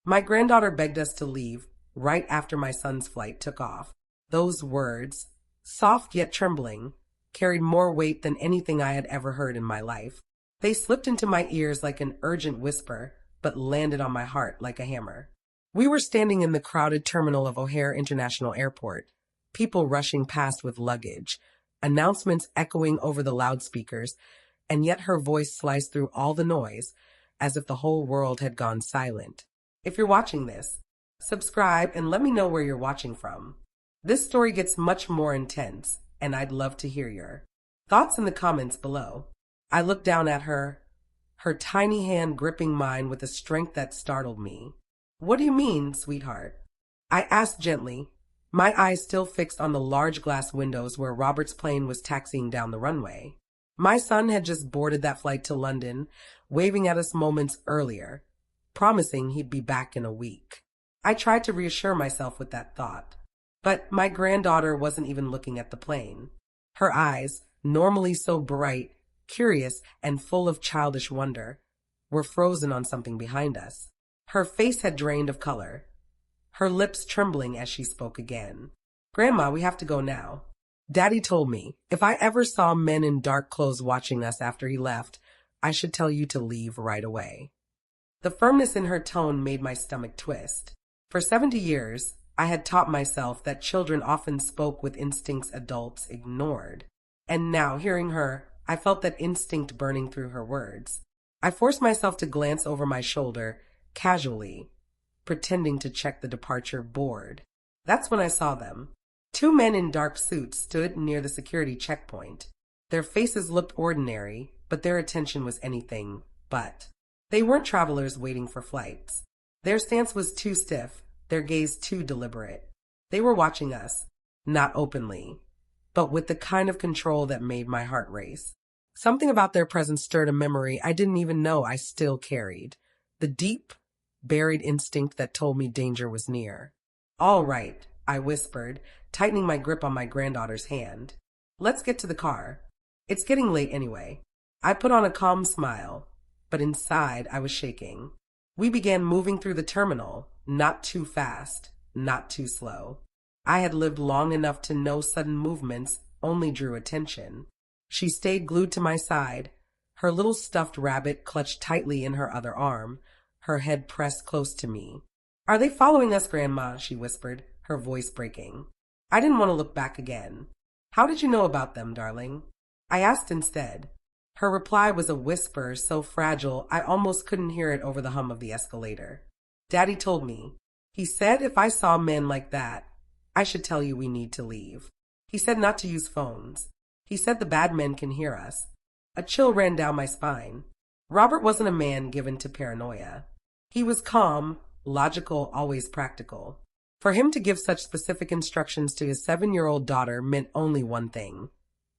My granddaughter begged us to leave right after my son's flight took off. Those words, soft yet trembling, carried more weight than anything I had ever heard in my life. They slipped into my ears like an urgent whisper, but landed on my heart like a hammer. We were standing in the crowded terminal of O'Hare International Airport, people rushing past with luggage, announcements echoing over the loudspeakers, and yet her voice sliced through all the noise, as if the whole world had gone silent. If you're watching this, subscribe and let me know where you're watching from. This story gets much more intense, and I'd love to hear your thoughts in the comments below. I looked down at her tiny hand gripping mine with a strength that startled me. "What do you mean, sweetheart?" I asked gently, my eyes still fixed on the large glass windows where Robert's plane was taxiing down the runway. My son had just boarded that flight to London, waving at us moments earlier, promising he'd be back in a week. I tried to reassure myself with that thought. But my granddaughter wasn't even looking at the plane. Her eyes, normally so bright, curious, and full of childish wonder, were frozen on something behind us. Her face had drained of color, her lips trembling as she spoke again. "Grandma, we have to go now. Daddy told me if I ever saw men in dark clothes watching us after he left, I should tell you to leave right away." The firmness in her tone made my stomach twist. For 70 years, I had taught myself that children often spoke with instincts adults ignored. And now, hearing her, I felt that instinct burning through her words. I forced myself to glance over my shoulder, casually, pretending to check the departure board. That's when I saw them. 2 men in dark suits stood near the security checkpoint. Their faces looked ordinary, but their attention was anything but. They weren't travelers waiting for flights. Their stance was too stiff, their gaze too deliberate. They were watching us, not openly, but with the kind of control that made my heart race. Something about their presence stirred a memory I didn't even know I still carried. The deep, buried instinct that told me danger was near. "All right," I whispered, tightening my grip on my granddaughter's hand. "Let's get to the car. It's getting late anyway." I put on a calm smile, but inside I was shaking. We began moving through the terminal, not too fast, not too slow. I had lived long enough to know sudden movements only drew attention. She stayed glued to my side, her little stuffed rabbit clutched tightly in her other arm, her head pressed close to me. "Are they following us, Grandma?" she whispered, her voice breaking. I didn't want to look back again. "How did you know about them, darling?" I asked instead. Her reply was a whisper so fragile I almost couldn't hear it over the hum of the escalator. "Daddy told me. He said if I saw men like that, I should tell you we need to leave. He said not to use phones. He said the bad men can hear us." A chill ran down my spine. Robert wasn't a man given to paranoia. He was calm, logical, always practical. For him to give such specific instructions to his 7-year-old daughter meant only one thing.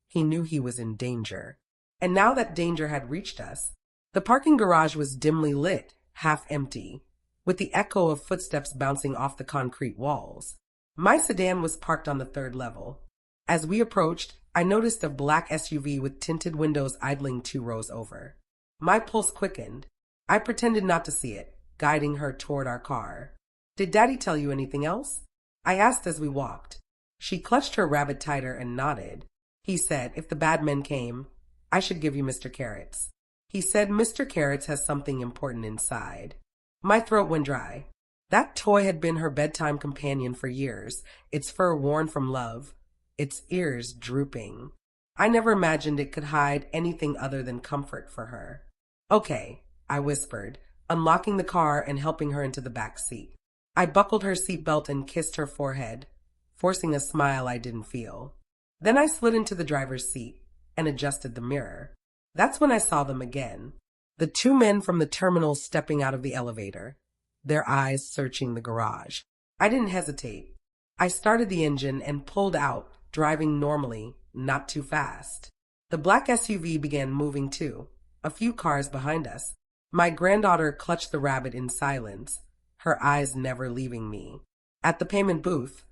He knew he was in danger. And now that danger had reached us. The parking garage was dimly lit, half empty, with the echo of footsteps bouncing off the concrete walls. My sedan was parked on the 3rd level. As we approached, I noticed a black SUV with tinted windows idling 2 rows over. My pulse quickened. I pretended not to see it, guiding her toward our car. "Did Daddy tell you anything else?" I asked as we walked. She clutched her rabbit tighter and nodded. "He said if the bad men came, I should give you Mr. Carrots. He said Mr. Carrots has something important inside." My throat went dry. That toy had been her bedtime companion for years, its fur worn from love, its ears drooping. I never imagined it could hide anything other than comfort for her. "Okay," I whispered, unlocking the car and helping her into the back seat. I buckled her seatbelt and kissed her forehead, forcing a smile I didn't feel. Then I slid into the driver's seat and adjusted the mirror. That's when I saw them again. The 2 men from the terminal stepping out of the elevator, their eyes searching the garage. I didn't hesitate. I started the engine and pulled out, driving normally, not too fast. The black SUV began moving too, a few cars behind us. My granddaughter clutched the rabbit in silence, her eyes never leaving me. At the payment booth,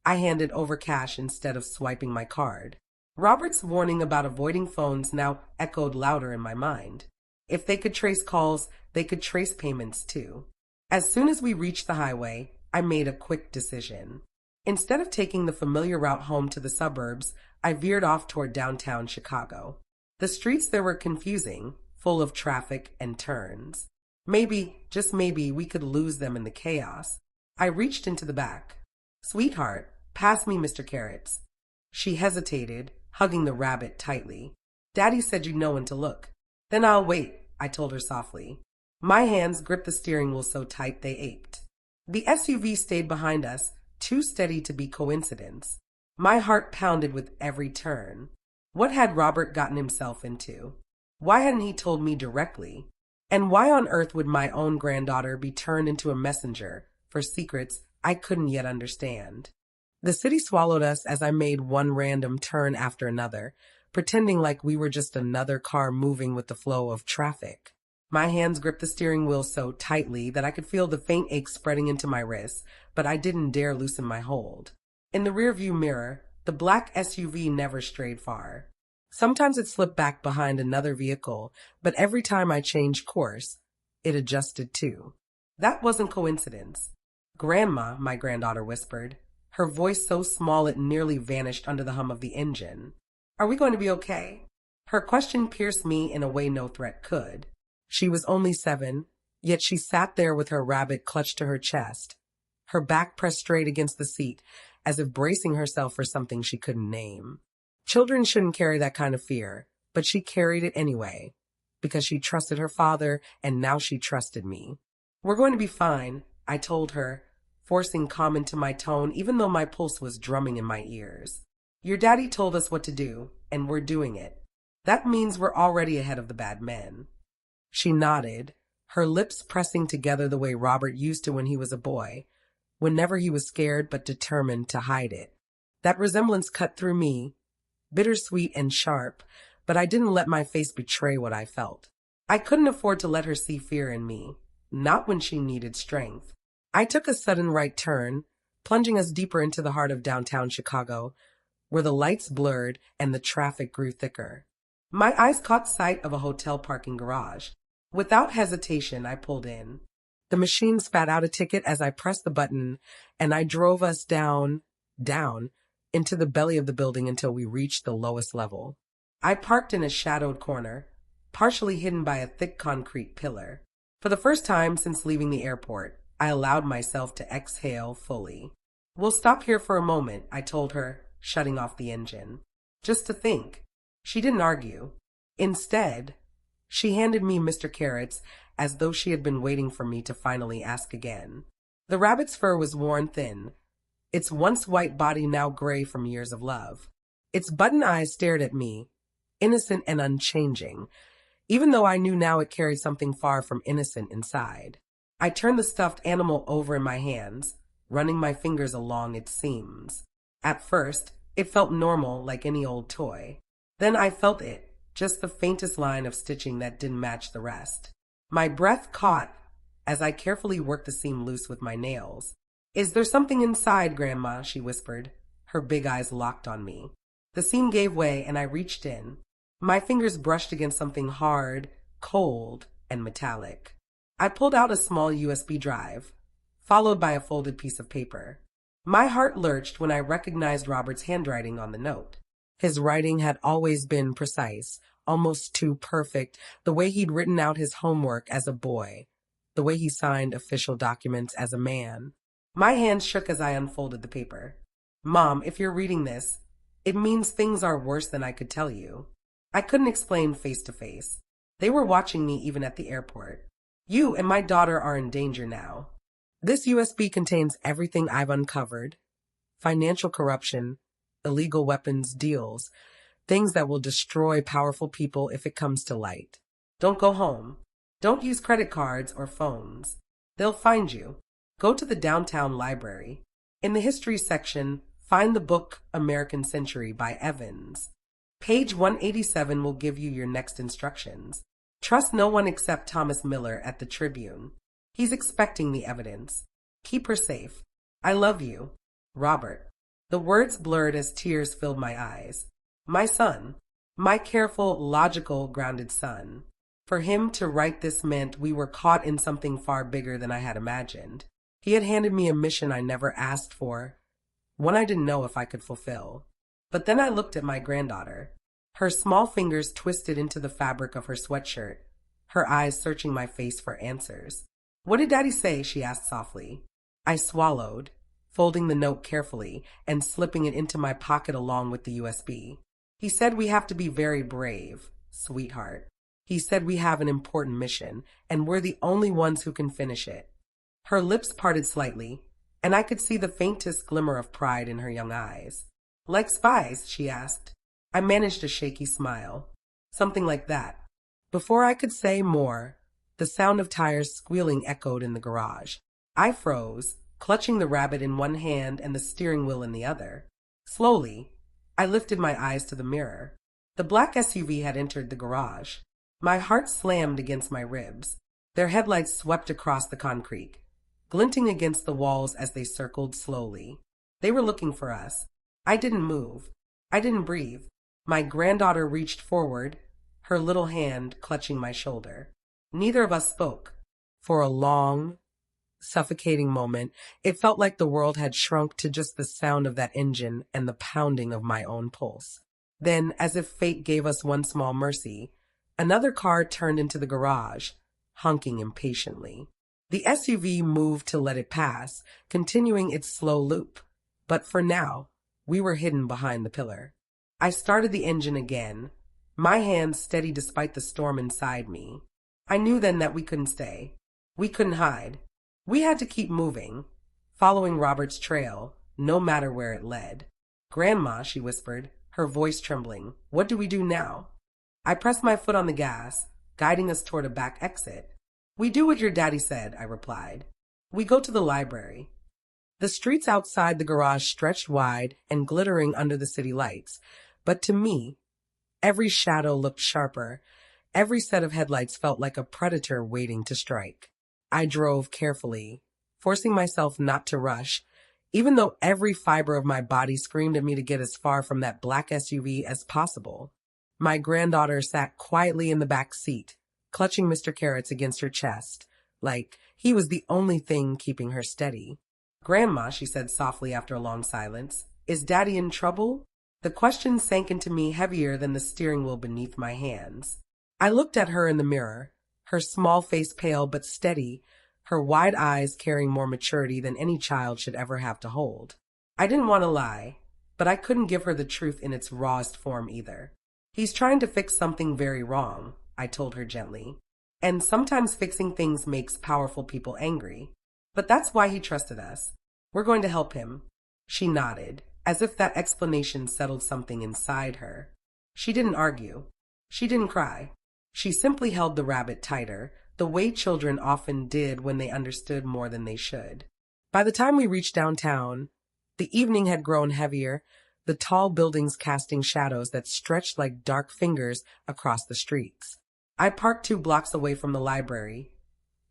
I handed over cash instead of swiping my card. Robert's warning about avoiding phones now echoed louder in my mind. If they could trace calls, they could trace payments too. As soon as we reached the highway, I made a quick decision. Instead of taking the familiar route home to the suburbs, I veered off toward downtown Chicago. The streets there were confusing, full of traffic and turns. Maybe, just maybe, we could lose them in the chaos. I reached into the back. "Sweetheart, pass me Mr. Carrots." She hesitated, hugging the rabbit tightly. "Daddy said you'd know when to look." "Then I'll wait," I told her softly. My hands gripped the steering wheel so tight they ached. The SUV stayed behind us, too steady to be coincidence. My heart pounded with every turn. What had Robert gotten himself into? Why hadn't he told me directly? And why on earth would my own granddaughter be turned into a messenger for secrets I couldn't yet understand? The city swallowed us as I made one random turn after another, pretending like we were just another car moving with the flow of traffic. My hands gripped the steering wheel so tightly that I could feel the faint ache spreading into my wrists, but I didn't dare loosen my hold. In the rearview mirror, the black SUV never strayed far. Sometimes it slipped back behind another vehicle, but every time I changed course, it adjusted too. That wasn't coincidence. "Grandma," my granddaughter whispered, her voice so small it nearly vanished under the hum of the engine. "Are we going to be okay?" Her question pierced me in a way no threat could. She was only 7, yet she sat there with her rabbit clutched to her chest, her back pressed straight against the seat, as if bracing herself for something she couldn't name. Children shouldn't carry that kind of fear, but she carried it anyway, because she trusted her father, and now she trusted me. "We're going to be fine," I told her, forcing calm into my tone even though my pulse was drumming in my ears. "Your daddy told us what to do, and we're doing it. That means we're already ahead of the bad men." She nodded, her lips pressing together the way Robert used to when he was a boy, whenever he was scared but determined to hide it. That resemblance cut through me, bittersweet and sharp, but I didn't let my face betray what I felt. I couldn't afford to let her see fear in me, not when she needed strength. I took a sudden right turn, plunging us deeper into the heart of downtown Chicago, where the lights blurred and the traffic grew thicker. My eyes caught sight of a hotel parking garage. Without hesitation, I pulled in. The machine spat out a ticket as I pressed the button, and I drove us down, into the belly of the building until we reached the lowest level. I parked in a shadowed corner, partially hidden by a thick concrete pillar. For the first time since leaving the airport, I allowed myself to exhale fully. "We'll stop here for a moment," I told her, shutting off the engine. "Just to think." She didn't argue. Instead, she handed me Mr. Carrots as though she had been waiting for me to finally ask again. The rabbit's fur was worn thin, its once white body now gray from years of love. Its button eyes stared at me, innocent and unchanging, even though I knew now it carried something far from innocent inside. I turned the stuffed animal over in my hands, running my fingers along its seams. At first, it felt normal like any old toy. Then I felt it, just the faintest line of stitching that didn't match the rest. My breath caught as I carefully worked the seam loose with my nails. "Is there something inside, Grandma?" she whispered, her big eyes locked on me. The seam gave way and I reached in. My fingers brushed against something hard, cold, and metallic. I pulled out a small USB drive, followed by a folded piece of paper. My heart lurched when I recognized Robert's handwriting on the note. His writing had always been precise, almost too perfect, the way he'd written out his homework as a boy, the way he signed official documents as a man. My hands shook as I unfolded the paper. "Mom, if you're reading this, it means things are worse than I could tell you." I couldn't explain face to face. They were watching me even at the airport. "You and my daughter are in danger now. This USB contains everything I've uncovered: financial corruption, illegal weapons deals, things that will destroy powerful people if it comes to light. Don't go home. Don't use credit cards or phones. They'll find you. Go to the downtown library. In the history section, find the book American Century by Evans. Page 187 will give you your next instructions. Trust no one except Thomas Miller at the Tribune. He's expecting the evidence. Keep her safe. I love you. Robert." The words blurred as tears filled my eyes. My son. My careful, logical, grounded son. For him to write this meant we were caught in something far bigger than I had imagined. He had handed me a mission I never asked for, one I didn't know if I could fulfill. But then I looked at my granddaughter. Her small fingers twisted into the fabric of her sweatshirt, her eyes searching my face for answers. "What did Daddy say?" she asked softly. I swallowed, folding the note carefully and slipping it into my pocket along with the USB. "He said we have to be very brave, sweetheart. He said we have an important mission, and we're the only ones who can finish it." Her lips parted slightly, and I could see the faintest glimmer of pride in her young eyes. "Like spies?" she asked. I managed a shaky smile. "Something like that." Before I could say more, the sound of tires squealing echoed in the garage. I froze, clutching the rabbit in one hand and the steering wheel in the other. Slowly, I lifted my eyes to the mirror. The black SUV had entered the garage. My heart slammed against my ribs. Their headlights swept across the concrete, glinting against the walls as they circled slowly. They were looking for us. I didn't move. I didn't breathe. My granddaughter reached forward, her little hand clutching my shoulder. Neither of us spoke. For a long, suffocating moment, it felt like the world had shrunk to just the sound of that engine and the pounding of my own pulse. Then, as if fate gave us one small mercy, another car turned into the garage, honking impatiently. The SUV moved to let it pass, continuing its slow loop. But for now, we were hidden behind the pillar. I started the engine again, my hands steady despite the storm inside me. I knew then that we couldn't stay. We couldn't hide. We had to keep moving, following Robert's trail, no matter where it led. "Grandma," she whispered, her voice trembling, "what do we do now?" I pressed my foot on the gas, guiding us toward a back exit. "We do what your daddy said," I replied. "We go to the library." The streets outside the garage stretched wide and glittering under the city lights, but to me, every shadow looked sharper. Every set of headlights felt like a predator waiting to strike. I drove carefully, forcing myself not to rush, even though every fiber of my body screamed at me to get as far from that black SUV as possible. My granddaughter sat quietly in the back seat, clutching Mr. Carrots against her chest, like he was the only thing keeping her steady. "Grandma," she said softly after a long silence, "is Daddy in trouble?" The question sank into me heavier than the steering wheel beneath my hands. I looked at her in the mirror, her small face pale but steady, her wide eyes carrying more maturity than any child should ever have to hold. I didn't want to lie, but I couldn't give her the truth in its rawest form either. "He's trying to fix something very wrong," I told her gently. "And sometimes fixing things makes powerful people angry. But that's why he trusted us. We're going to help him." She nodded, as if that explanation settled something inside her. She didn't argue. She didn't cry. She simply held the rabbit tighter, the way children often did when they understood more than they should. By the time we reached downtown, the evening had grown heavier, the tall buildings casting shadows that stretched like dark fingers across the streets. I parked 2 blocks away from the library,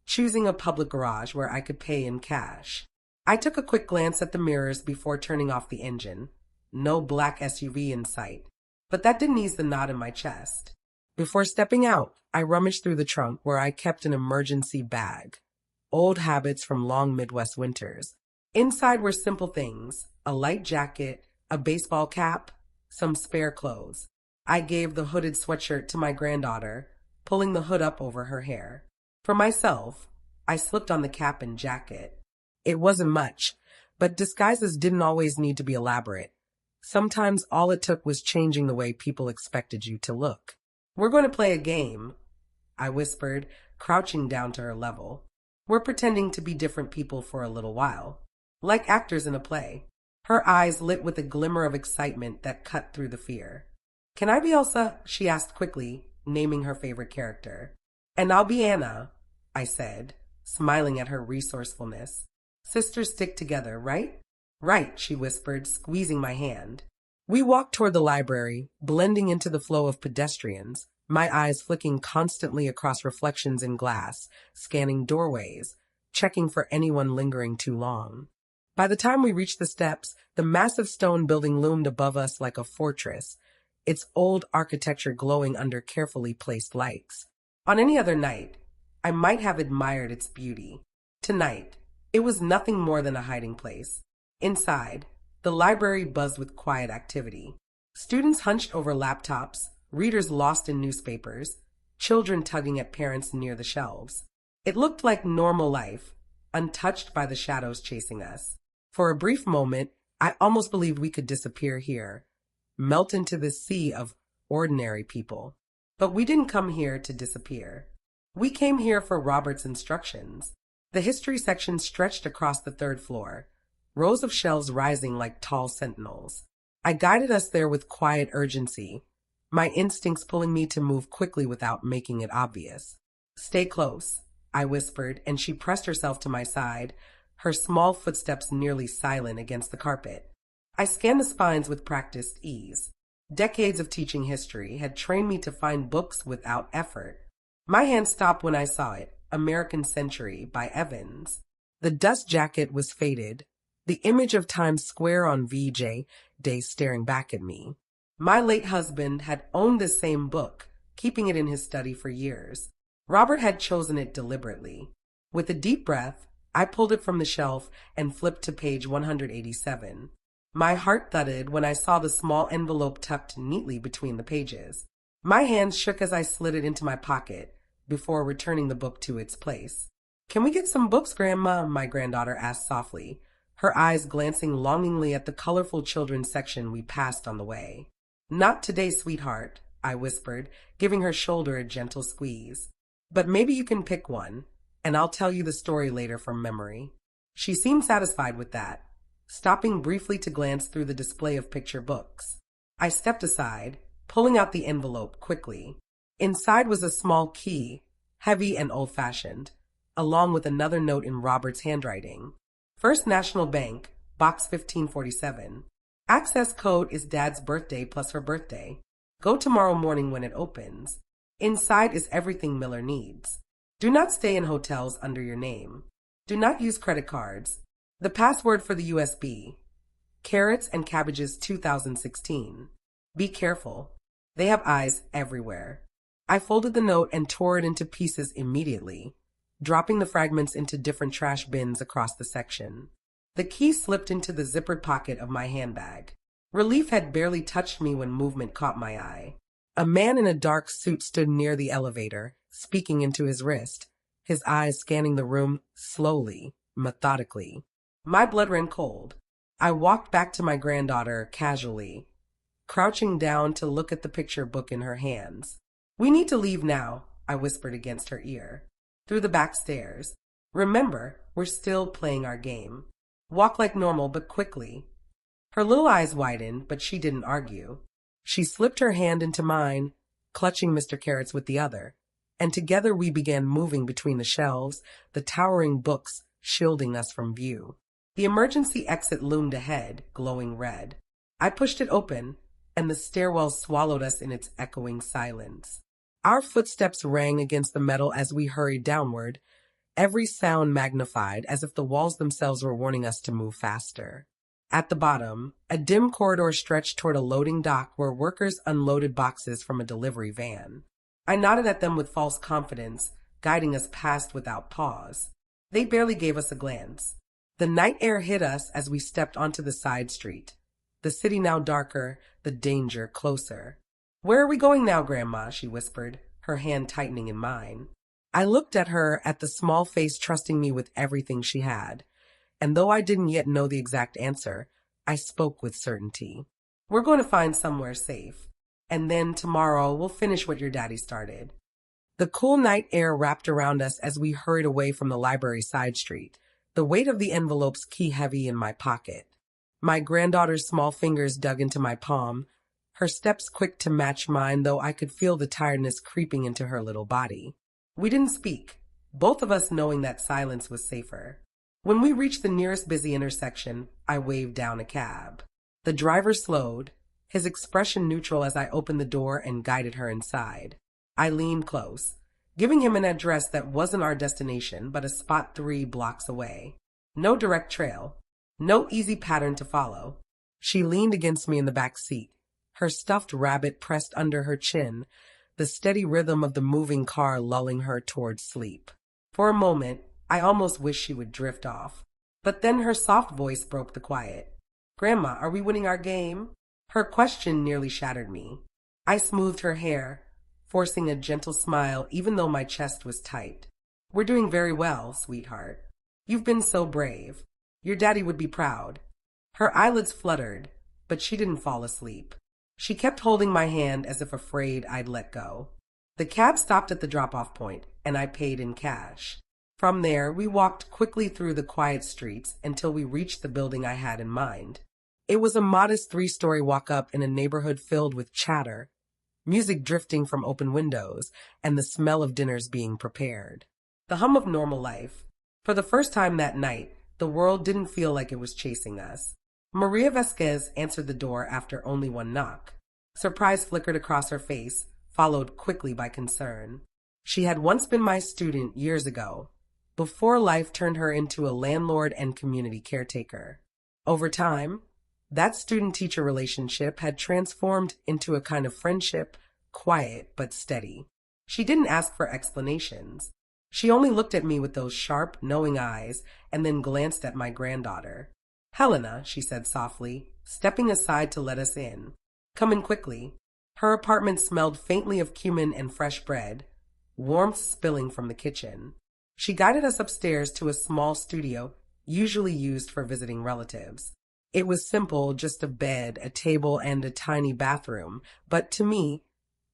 choosing a public garage where I could pay in cash. I took a quick glance at the mirrors before turning off the engine. No black SUV in sight, but that didn't ease the knot in my chest. Before stepping out, I rummaged through the trunk where I kept an emergency bag. Old habits from long Midwest winters. Inside were simple things: a light jacket, a baseball cap, some spare clothes. I gave the hooded sweatshirt to my granddaughter, pulling the hood up over her hair. For myself, I slipped on the cap and jacket. It wasn't much, but disguises didn't always need to be elaborate. Sometimes all it took was changing the way people expected you to look. "We're going to play a game," I whispered, crouching down to her level. "We're pretending to be different people for a little while, like actors in a play." Her eyes lit with a glimmer of excitement that cut through the fear. "Can I be Elsa?" she asked quickly, naming her favorite character. "And I'll be Anna," I said, smiling at her resourcefulness. "Sisters stick together, right?" "Right," she whispered, squeezing my hand. We walked toward the library, blending into the flow of pedestrians, my eyes flicking constantly across reflections in glass, scanning doorways, checking for anyone lingering too long. By the time we reached the steps, the massive stone building loomed above us like a fortress, its old architecture glowing under carefully placed lights. On any other night, I might have admired its beauty. Tonight, it was nothing more than a hiding place. Inside, the library buzzed with quiet activity. Students hunched over laptops, readers lost in newspapers, children tugging at parents near the shelves. It looked like normal life, untouched by the shadows chasing us. For a brief moment, I almost believed we could disappear here, melt into this sea of ordinary people. But we didn't come here to disappear. We came here for Robert's instructions. The history section stretched across the third floor, rows of shelves rising like tall sentinels. I guided us there with quiet urgency, my instincts pulling me to move quickly without making it obvious. "Stay close," I whispered, and she pressed herself to my side, her small footsteps nearly silent against the carpet. I scanned the spines with practiced ease. Decades of teaching history had trained me to find books without effort. My hand stopped when I saw it, American Century by Evans. The dust jacket was faded, the image of Times Square on VJ Day staring back at me. My late husband had owned this same book, keeping it in his study for years. Robert had chosen it deliberately. With a deep breath, I pulled it from the shelf and flipped to page 187. My heart thudded when I saw the small envelope tucked neatly between the pages. My hands shook as I slid it into my pocket before returning the book to its place. "Can we get some books, Grandma?" my granddaughter asked softly, her eyes glancing longingly at the colorful children's section we passed on the way. "Not today, sweetheart," I whispered, giving her shoulder a gentle squeeze. "But maybe you can pick one, and I'll tell you the story later from memory." She seemed satisfied with that, stopping briefly to glance through the display of picture books. I stepped aside, pulling out the envelope quickly. Inside was a small key, heavy and old-fashioned, along with another note in Robert's handwriting. "First National Bank, Box 1547. Access code is Dad's birthday plus her birthday. Go tomorrow morning when it opens. Inside is everything Miller needs. Do not stay in hotels under your name. Do not use credit cards. The password for the USB. Carrots and cabbages 2016. Be careful. They have eyes everywhere." I folded the note and tore it into pieces immediately, dropping the fragments into different trash bins across the section. The key slipped into the zippered pocket of my handbag. Relief had barely touched me when movement caught my eye. A man in a dark suit stood near the elevator, speaking into his wrist, his eyes scanning the room slowly, methodically. My blood ran cold. I walked back to my granddaughter casually, crouching down to look at the picture book in her hands. "We need to leave now," I whispered against her ear. "Through the back stairs. Remember, we're still playing our game. Walk like normal, but quickly." Her little eyes widened, but she didn't argue. She slipped her hand into mine, clutching Mr. Carrots with the other, and together we began moving between the shelves, the towering books shielding us from view. The emergency exit loomed ahead, glowing red. I pushed it open, and the stairwell swallowed us in its echoing silence. Our footsteps rang against the metal as we hurried downward, every sound magnified as if the walls themselves were warning us to move faster. At the bottom, a dim corridor stretched toward a loading dock where workers unloaded boxes from a delivery van. I nodded at them with false confidence, guiding us past without pause. They barely gave us a glance. The night air hit us as we stepped onto the side street, the city now darker, the danger closer. "Where are we going now, Grandma?" she whispered, her hand tightening in mine. I looked at her, at the small face trusting me with everything she had, and though I didn't yet know the exact answer, I spoke with certainty. "We're going to find somewhere safe, and then tomorrow we'll finish what your daddy started." The cool night air wrapped around us as we hurried away from the library side street, the weight of the envelopes key heavy in my pocket. My granddaughter's small fingers dug into my palm, her steps quick to match mine, though I could feel the tiredness creeping into her little body. We didn't speak, both of us knowing that silence was safer. When we reached the nearest busy intersection, I waved down a cab. The driver slowed, his expression neutral as I opened the door and guided her inside. I leaned close, giving him an address that wasn't our destination, but a spot 3 blocks away. No direct trail, no easy pattern to follow. She leaned against me in the back seat, her stuffed rabbit pressed under her chin, the steady rhythm of the moving car lulling her towards sleep. For a moment, I almost wished she would drift off. But then her soft voice broke the quiet. "Grandma, are we winning our game?" Her question nearly shattered me. I smoothed her hair, forcing a gentle smile even though my chest was tight. "We're doing very well, sweetheart. You've been so brave. Your daddy would be proud." Her eyelids fluttered, but she didn't fall asleep. She kept holding my hand as if afraid I'd let go. The cab stopped at the drop-off point, and I paid in cash. From there, we walked quickly through the quiet streets until we reached the building I had in mind. It was a modest 3-story walk-up in a neighborhood filled with chatter, music drifting from open windows, and the smell of dinners being prepared. The hum of normal life. For the first time that night, the world didn't feel like it was chasing us. Maria Vasquez answered the door after only one knock. Surprise flickered across her face, followed quickly by concern. She had once been my student years ago, before life turned her into a landlord and community caretaker. Over time, that student-teacher relationship had transformed into a kind of friendship, quiet but steady. She didn't ask for explanations. She only looked at me with those sharp, knowing eyes and then glanced at my granddaughter. "Helena," she said softly, stepping aside to let us in. "Come in quickly." Her apartment smelled faintly of cumin and fresh bread, warmth spilling from the kitchen. She guided us upstairs to a small studio, usually used for visiting relatives. It was simple, just a bed, a table, and a tiny bathroom, but to me,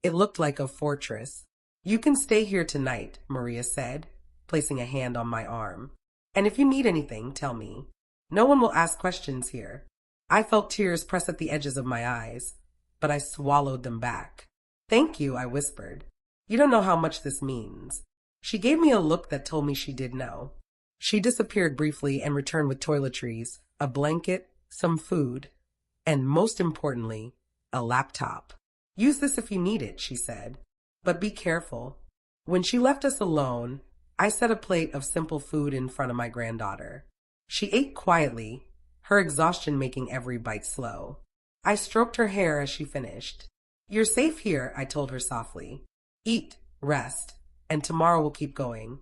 it looked like a fortress. "You can stay here tonight," Maria said, placing a hand on my arm. "And if you need anything, tell me. No one will ask questions here." I felt tears press at the edges of my eyes, but I swallowed them back. "Thank you," I whispered. "You don't know how much this means." She gave me a look that told me she did know. She disappeared briefly and returned with toiletries, a blanket, some food, and most importantly, a laptop. "Use this if you need it," she said. "But be careful." When she left us alone, I set a plate of simple food in front of my granddaughter. She ate quietly, her exhaustion making every bite slow. I stroked her hair as she finished. "You're safe here," I told her softly. "Eat, rest, and tomorrow we'll keep going."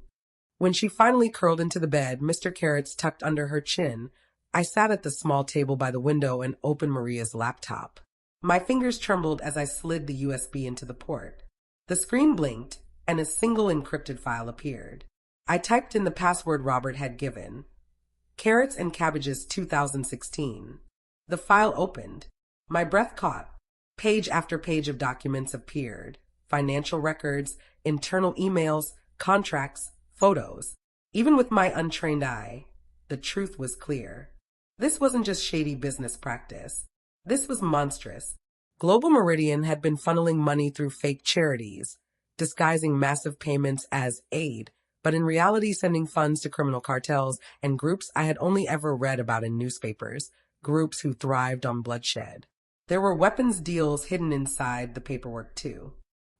When she finally curled into the bed, Mr. Carrots tucked under her chin, I sat at the small table by the window and opened Maria's laptop. My fingers trembled as I slid the USB into the port. The screen blinked, and a single encrypted file appeared. I typed in the password Robert had given. Carrots and Cabbages 2016. The file opened. My breath caught. Page after page of documents appeared. Financial records, internal emails, contracts, photos. Even with my untrained eye, the truth was clear. This wasn't just shady business practice. This was monstrous. Global Meridian had been funneling money through fake charities, disguising massive payments as aid, but in reality sending funds to criminal cartels and groups I had only ever read about in newspapers, groups who thrived on bloodshed. There were weapons deals hidden inside the paperwork too.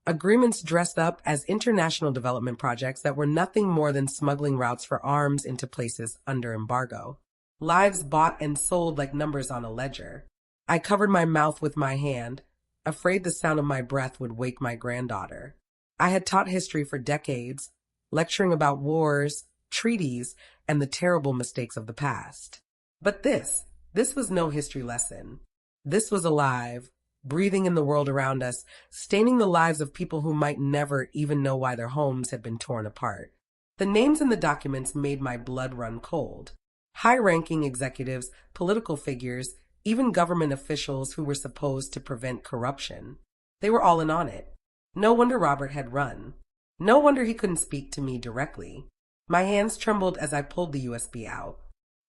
Agreements dressed up as international development projects that were nothing more than smuggling routes for arms into places under embargo. Lives bought and sold like numbers on a ledger. I covered my mouth with my hand, afraid the sound of my breath would wake my granddaughter. I had taught history for decades, lecturing about wars, treaties, and the terrible mistakes of the past. But this was no history lesson. This was alive, breathing in the world around us, staining the lives of people who might never even know why their homes had been torn apart. The names in the documents made my blood run cold. High-ranking executives, political figures, even government officials who were supposed to prevent corruption. They were all in on it. No wonder Robert had run. No wonder he couldn't speak to me directly. My hands trembled as I pulled the USB out.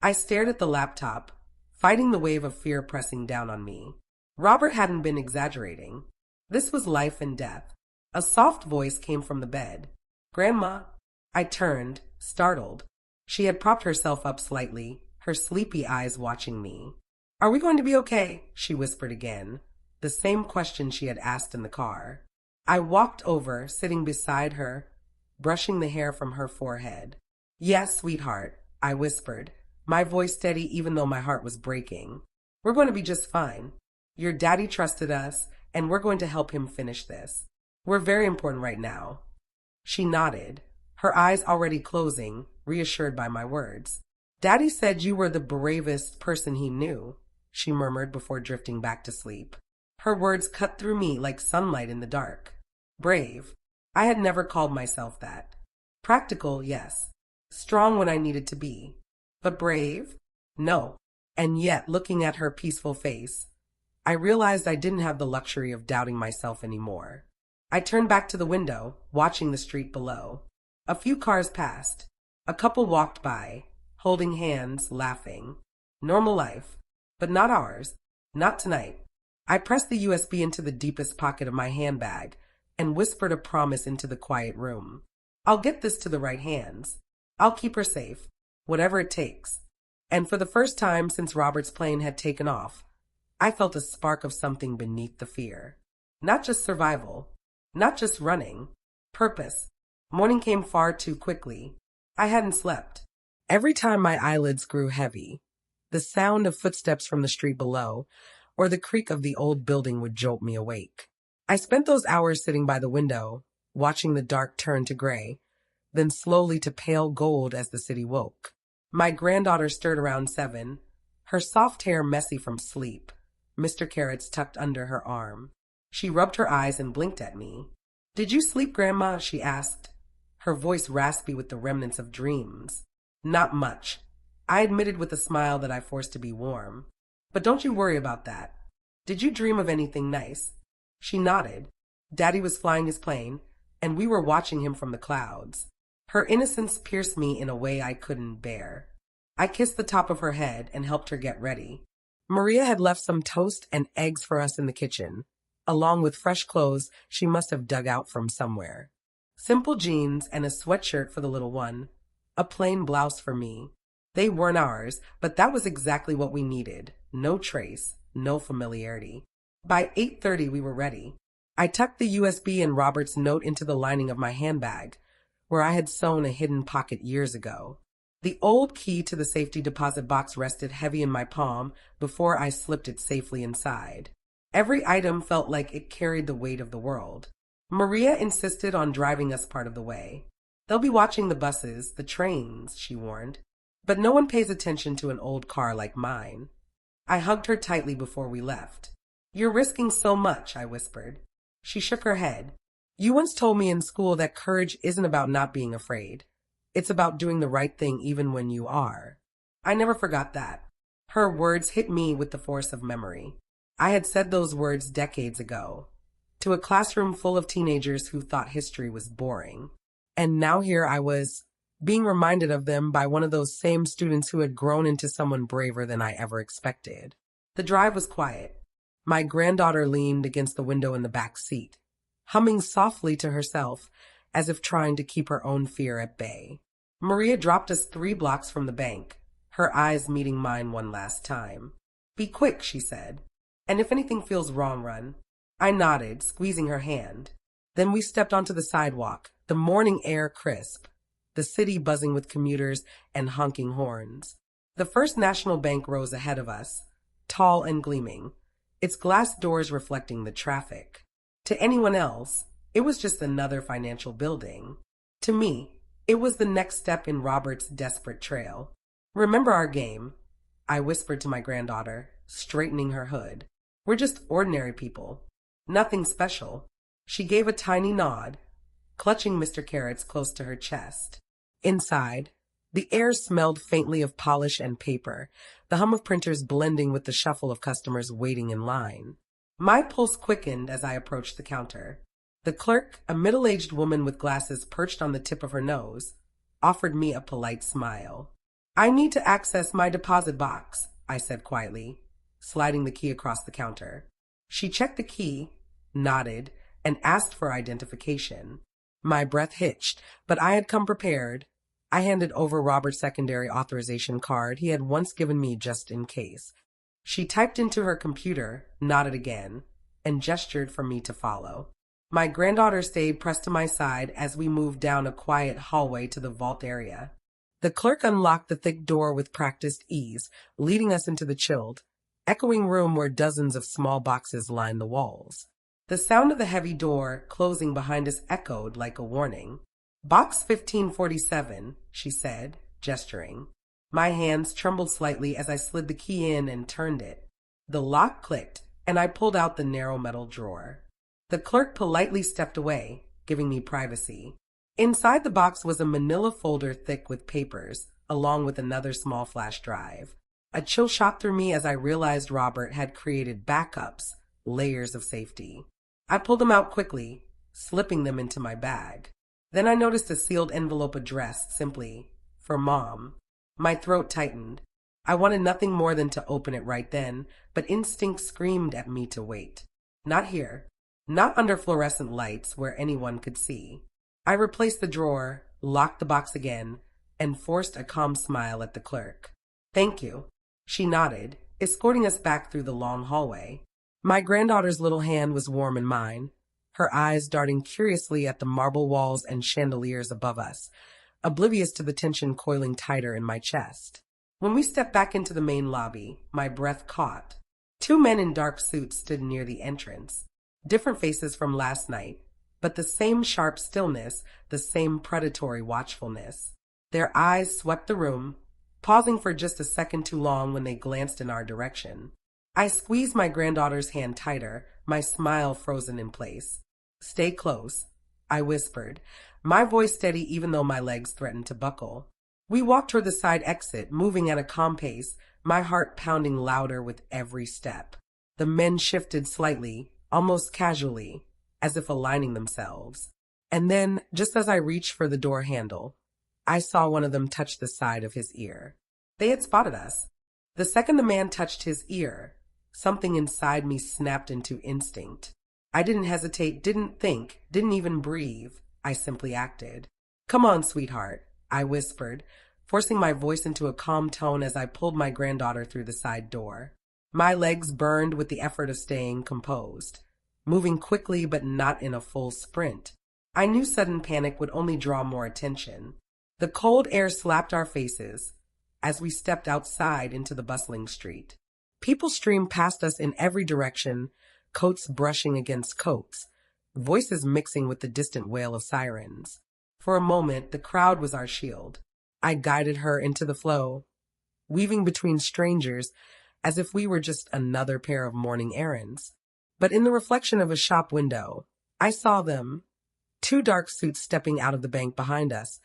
I stared at the laptop, fighting the wave of fear pressing down on me. Robert hadn't been exaggerating. This was life and death. A soft voice came from the bed. "Grandma." I turned, startled. She had propped herself up slightly, her sleepy eyes watching me. "Are we going to be okay?" she whispered again, the same question she had asked in the car. I walked over, sitting beside her, brushing the hair from her forehead. "Yes, sweetheart," I whispered, my voice steady even though my heart was breaking. "We're going to be just fine. Your daddy trusted us, and we're going to help him finish this. We're very important right now. She nodded, her eyes already closing, reassured by my words. Daddy said you were the bravest person he knew, she murmured before drifting back to sleep. Her words cut through me like sunlight in the dark. Brave. I had never called myself that. Practical, yes. Strong when I needed to be. But brave? No. And yet, looking at her peaceful face, I realized I didn't have the luxury of doubting myself anymore. I turned back to the window, watching the street below. A few cars passed. A couple walked by, holding hands, laughing. Normal life. But not ours. Not tonight. I pressed the USB into the deepest pocket of my handbag and whispered a promise into the quiet room. I'll get this to the right hands. I'll keep her safe, whatever it takes. And for the first time since Robert's plane had taken off, I felt a spark of something beneath the fear. Not just survival, not just running, purpose. Morning came far too quickly. I hadn't slept. Every time my eyelids grew heavy, the sound of footsteps from the street below or the creak of the old building would jolt me awake. I spent those hours sitting by the window, watching the dark turn to gray, then slowly to pale gold as the city woke. My granddaughter stirred around 7, her soft hair messy from sleep, Mr. Carrots tucked under her arm. She rubbed her eyes and blinked at me. Did you sleep, Grandma? She asked, her voice raspy with the remnants of dreams. Not much, I admitted with a smile that I forced to be warm. But don't you worry about that. Did you dream of anything nice? She nodded. Daddy was flying his plane, and we were watching him from the clouds. Her innocence pierced me in a way I couldn't bear. I kissed the top of her head and helped her get ready. Maria had left some toast and eggs for us in the kitchen, along with fresh clothes she must have dug out from somewhere. Simple jeans and a sweatshirt for the little one, a plain blouse for me. They weren't ours, but that was exactly what we needed. No trace, no familiarity. By 8:30 we were ready. I tucked the USB and Robert's note into the lining of my handbag, where I had sewn a hidden pocket years ago. The old key to the safety deposit box rested heavy in my palm before I slipped it safely inside. Every item felt like it carried the weight of the world. Maria insisted on driving us part of the way. They'll be watching the buses, the trains, she warned. But no one pays attention to an old car like mine. I hugged her tightly before we left. You're risking so much, I whispered. She shook her head. You once told me in school that courage isn't about not being afraid. It's about doing the right thing even when you are. I never forgot that. Her words hit me with the force of memory. I had said those words decades ago, to a classroom full of teenagers who thought history was boring. And now here I was, being reminded of them by one of those same students who had grown into someone braver than I ever expected. The drive was quiet. My granddaughter leaned against the window in the back seat, humming softly to herself as if trying to keep her own fear at bay. Maria dropped us 3 blocks from the bank, her eyes meeting mine one last time. Be quick, she said. And if anything feels wrong, run. I nodded, squeezing her hand. Then we stepped onto the sidewalk, the morning air crisp, the city buzzing with commuters and honking horns. The First National Bank rose ahead of us, tall and gleaming, its glass doors reflecting the traffic. To anyone else, it was just another financial building. To me, it was the next step in Robert's desperate trail. Remember our game? I whispered to my granddaughter, straightening her hood. We're just ordinary people. Nothing special. She gave a tiny nod, clutching Mr. Carrots close to her chest. Inside, the air smelled faintly of polish and paper, the hum of printers blending with the shuffle of customers waiting in line. My pulse quickened as I approached the counter. The clerk, a middle-aged woman with glasses perched on the tip of her nose, offered me a polite smile. I need to access my deposit box, I said quietly, sliding the key across the counter. She checked the key, nodded, and asked for identification. My breath hitched, but I had come prepared. I handed over Robert's secondary authorization card he had once given me just in case. She typed into her computer, nodded again, and gestured for me to follow. My granddaughter stayed pressed to my side as we moved down a quiet hallway to the vault area. The clerk unlocked the thick door with practiced ease, leading us into the chilled, echoing room where dozens of small boxes lined the walls. The sound of the heavy door closing behind us echoed like a warning. "Box 1547, she said, gesturing. My hands trembled slightly as I slid the key in and turned it. The lock clicked, and I pulled out the narrow metal drawer. The clerk politely stepped away, giving me privacy. Inside the box was a manila folder thick with papers, along with another small flash drive. A chill shot through me as I realized Robert had created backups, layers of safety. I pulled them out quickly, slipping them into my bag. Then I noticed a sealed envelope addressed simply, "For Mom." My throat tightened. I wanted nothing more than to open it right then, but instinct screamed at me to wait. Not here. Not under fluorescent lights where anyone could see. I replaced the drawer, locked the box again, and forced a calm smile at the clerk. "Thank you." She nodded, escorting us back through the long hallway. My granddaughter's little hand was warm in mine, her eyes darting curiously at the marble walls and chandeliers above us, oblivious to the tension coiling tighter in my chest. When we stepped back into the main lobby, my breath caught. 2 men in dark suits stood near the entrance. Different faces from last night, but the same sharp stillness, the same predatory watchfulness. Their eyes swept the room, pausing for just a second too long when they glanced in our direction. I squeezed my granddaughter's hand tighter, my smile frozen in place. "Stay close," I whispered, my voice steady even though my legs threatened to buckle. We walked toward the side exit, moving at a calm pace, my heart pounding louder with every step. The men shifted slightly, almost casually, as if aligning themselves. And then, just as I reached for the door handle, I saw one of them touch the side of his ear. They had spotted us. The second the man touched his ear, something inside me snapped into instinct. I didn't hesitate, didn't think, didn't even breathe. I simply acted. "Come on, sweetheart," I whispered, forcing my voice into a calm tone as I pulled my granddaughter through the side door. My legs burned with the effort of staying composed, moving quickly but not in a full sprint. I knew sudden panic would only draw more attention. The cold air slapped our faces as we stepped outside into the bustling street. People streamed past us in every direction, coats brushing against coats, voices mixing with the distant wail of sirens. For a moment, the crowd was our shield. I guided her into the flow, weaving between strangers as if we were just another pair of morning errands. But in the reflection of a shop window, I saw them, 2 dark suits stepping out of the bank behind us,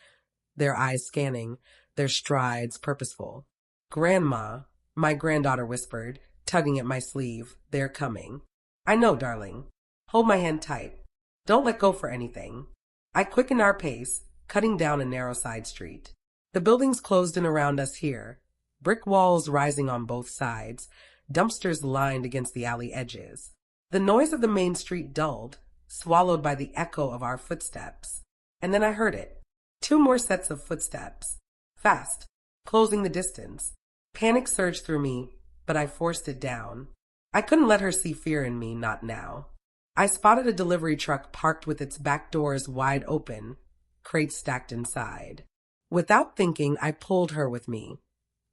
their eyes scanning, their strides purposeful. "Grandma," my granddaughter whispered, tugging at my sleeve, "they're coming." "I know, darling. Hold my hand tight. Don't let go for anything." I quickened our pace, cutting down a narrow side street. The buildings closed in around us here, brick walls rising on both sides, dumpsters lined against the alley edges. The noise of the main street dulled, swallowed by the echo of our footsteps. And then I heard it. 2 more sets of footsteps. Fast, closing the distance. Panic surged through me, but I forced it down. I couldn't let her see fear in me, not now. I spotted a delivery truck parked with its back doors wide open, crates stacked inside. Without thinking, I pulled her with me,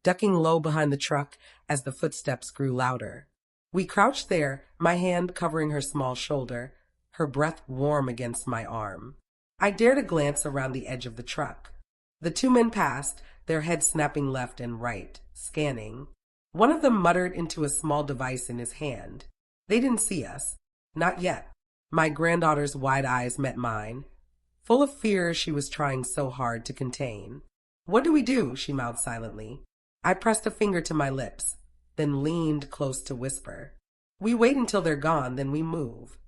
ducking low behind the truck as the footsteps grew louder. We crouched there, my hand covering her small shoulder, her breath warm against my arm. I dared a glance around the edge of the truck. The 2 men passed, their heads snapping left and right, scanning. One of them muttered into a small device in his hand. They didn't see us. Not yet. My granddaughter's wide eyes met mine, full of fear she was trying so hard to contain. "What do we do?" she mouthed silently. I pressed a finger to my lips, then leaned close to whisper. "We wait until they're gone, then we move."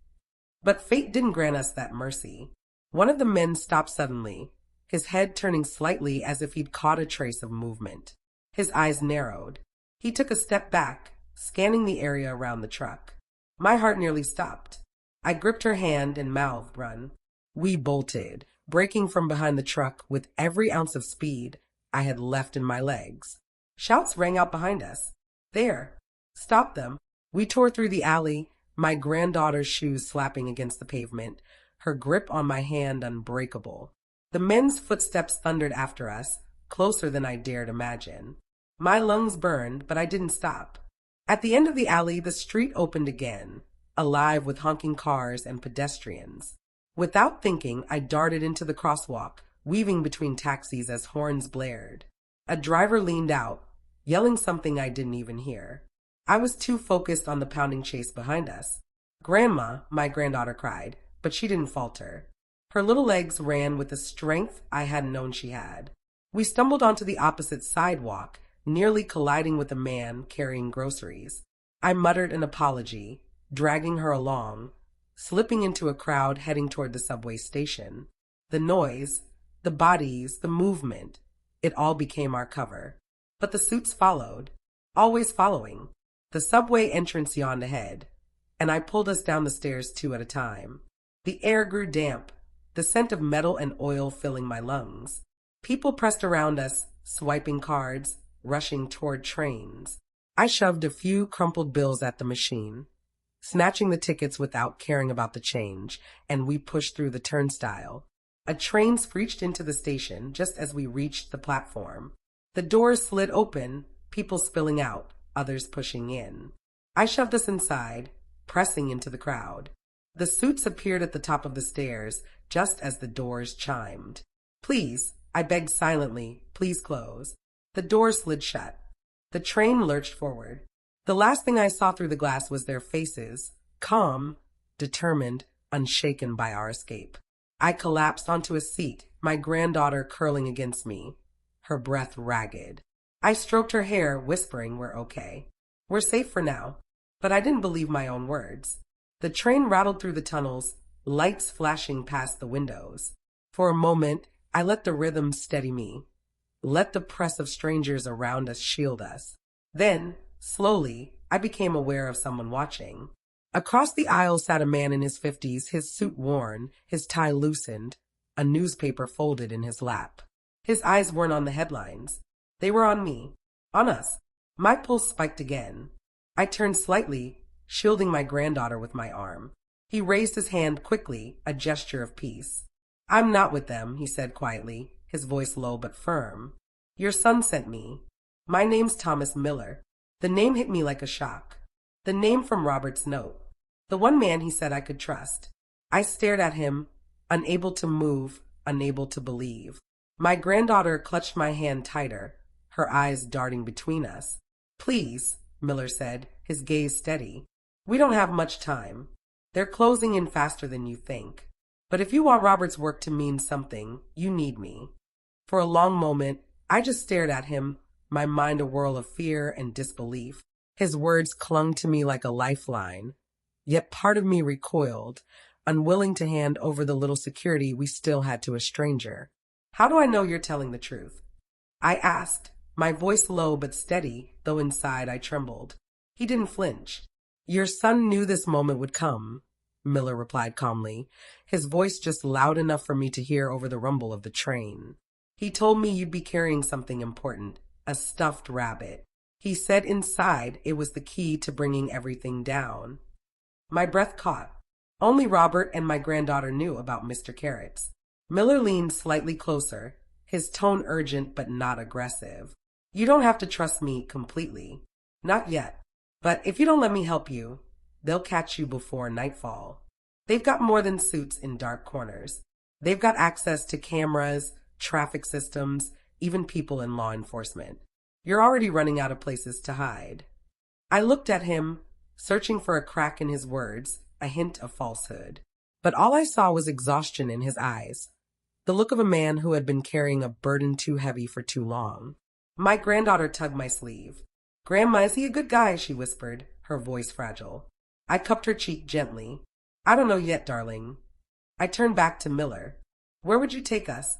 But fate didn't grant us that mercy. One of the men stopped suddenly, his head turning slightly as if he'd caught a trace of movement. His eyes narrowed. He took a step back, scanning the area around the truck. My heart nearly stopped. I gripped her hand and mouthed, "Run." We bolted, breaking from behind the truck with every ounce of speed I had left in my legs. Shouts rang out behind us. "There! Stop them!" We tore through the alley, my granddaughter's shoes slapping against the pavement, her grip on my hand unbreakable. The men's footsteps thundered after us, closer than I dared imagine. My lungs burned, but I didn't stop. At the end of the alley, the street opened again, alive with honking cars and pedestrians. Without thinking, I darted into the crosswalk, weaving between taxis as horns blared. A driver leaned out, yelling something I didn't even hear. I was too focused on the pounding chase behind us. "Grandma," my granddaughter cried, but she didn't falter. Her little legs ran with a strength I hadn't known she had. We stumbled onto the opposite sidewalk, nearly colliding with a man carrying groceries. I muttered an apology, dragging her along, slipping into a crowd heading toward the subway station. The noise, the bodies, the movement, it all became our cover. But the suits followed, always following. The subway entrance yawned ahead, and I pulled us down the stairs two at a time. The air grew damp, the scent of metal and oil filling my lungs. People pressed around us, swiping cards, rushing toward trains. I shoved a few crumpled bills at the machine, snatching the tickets without caring about the change, and we pushed through the turnstile. A train screeched into the station just as we reached the platform. The doors slid open, people spilling out, others pushing in. I shoved us inside, pressing into the crowd. The suits appeared at the top of the stairs just as the doors chimed. "Please," I begged silently, "please close." The doors slid shut. The train lurched forward. The last thing I saw through the glass was their faces, calm, determined, unshaken by our escape. I collapsed onto a seat, my granddaughter curling against me, her breath ragged. I stroked her hair, whispering, "We're okay. We're safe for now." But I didn't believe my own words. The train rattled through the tunnels, lights flashing past the windows. For a moment, I let the rhythm steady me, let the press of strangers around us shield us. Then, slowly, I became aware of someone watching. Across the aisle sat a man in his 50s, his suit worn, his tie loosened, a newspaper folded in his lap. His eyes weren't on the headlines. They were on me, on us. My pulse spiked again. I turned slightly, shielding my granddaughter with my arm. He raised his hand quickly, a gesture of peace. "I'm not with them," he said quietly, his voice low but firm. "Your son sent me. My name's Thomas Miller." The name hit me like a shock. The name from Robert's note. The one man he said I could trust. I stared at him, unable to move, unable to believe. My granddaughter clutched my hand tighter, her eyes darting between us. "Please," Miller said, his gaze steady. "We don't have much time. They're closing in faster than you think. But if you want Robert's work to mean something, you need me." For a long moment, I just stared at him, my mind a whirl of fear and disbelief. His words clung to me like a lifeline. Yet part of me recoiled, unwilling to hand over the little security we still had to a stranger. "How do I know you're telling the truth?" I asked, my voice low but steady, though inside I trembled. He didn't flinch. "Your son knew this moment would come," Miller replied calmly, his voice just loud enough for me to hear over the rumble of the train. "He told me you'd be carrying something important, a stuffed rabbit. He said inside it was the key to bringing everything down." My breath caught. Only Robert and my granddaughter knew about Mr. Carrots. Miller leaned slightly closer, his tone urgent but not aggressive. "You don't have to trust me completely. Not yet. But if you don't let me help you, they'll catch you before nightfall. They've got more than suits in dark corners. They've got access to cameras, traffic systems, even people in law enforcement. You're already running out of places to hide." I looked at him, searching for a crack in his words, a hint of falsehood. But all I saw was exhaustion in his eyes, the look of a man who had been carrying a burden too heavy for too long. My granddaughter tugged my sleeve. "Grandma, is he a good guy?" she whispered, her voice fragile. I cupped her cheek gently. "I don't know yet, darling." I turned back to Miller. "Where would you take us?"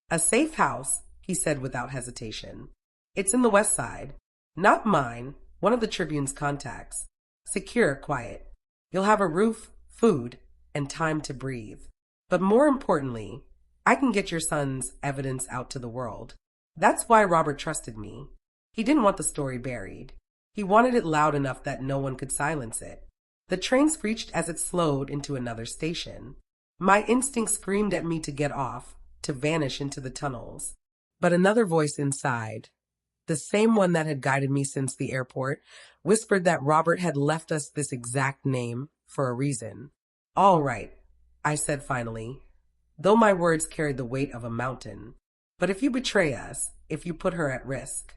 "A safe house," he said without hesitation. "It's in the West Side. Not mine, one of the Tribune's contacts. Secure, quiet. You'll have a roof, food, and time to breathe. But more importantly, I can get your son's evidence out to the world. That's why Robert trusted me. He didn't want the story buried. He wanted it loud enough that no one could silence it." The train screeched as it slowed into another station. My instinct screamed at me to get off, to vanish into the tunnels. But another voice inside, the same one that had guided me since the airport, whispered that Robert had left us this exact name for a reason. All right, I said finally, though my words carried the weight of a mountain. But if you betray us, if you put her at risk.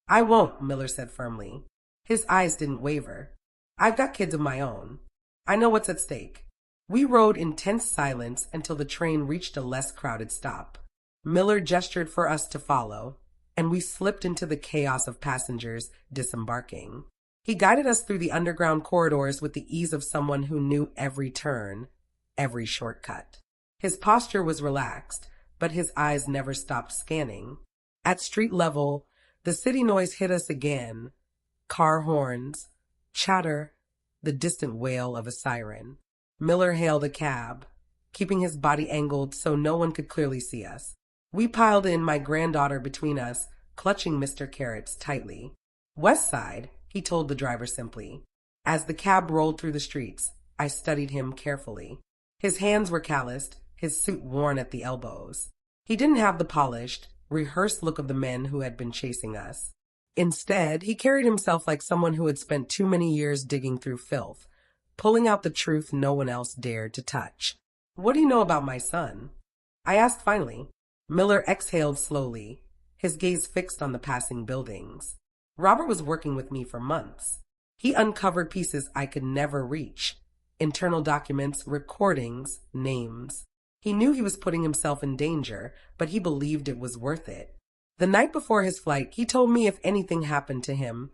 I won't, Miller said firmly. His eyes didn't waver. I've got kids of my own. I know what's at stake. We rode in tense silence until the train reached a less crowded stop. Miller gestured for us to follow, and we slipped into the chaos of passengers disembarking. He guided us through the underground corridors with the ease of someone who knew every turn, every shortcut. His posture was relaxed, but his eyes never stopped scanning. At street level, the city noise hit us again. Car horns, chatter, the distant wail of a siren. Miller hailed a cab, keeping his body angled so no one could clearly see us. We piled in, my granddaughter between us, clutching Mr. Carrots tightly. West Side, he told the driver simply. As the cab rolled through the streets, I studied him carefully. His hands were calloused, his suit worn at the elbows. He didn't have the polished, rehearsed look of the men who had been chasing us. Instead, he carried himself like someone who had spent too many years digging through filth, pulling out the truth no one else dared to touch. What do you know about my son? I asked finally. Miller exhaled slowly, his gaze fixed on the passing buildings. Robert was working with me for months. He uncovered pieces I could never reach. Internal documents, recordings, names. He knew he was putting himself in danger, but he believed it was worth it. The night before his flight, he told me if anything happened to him,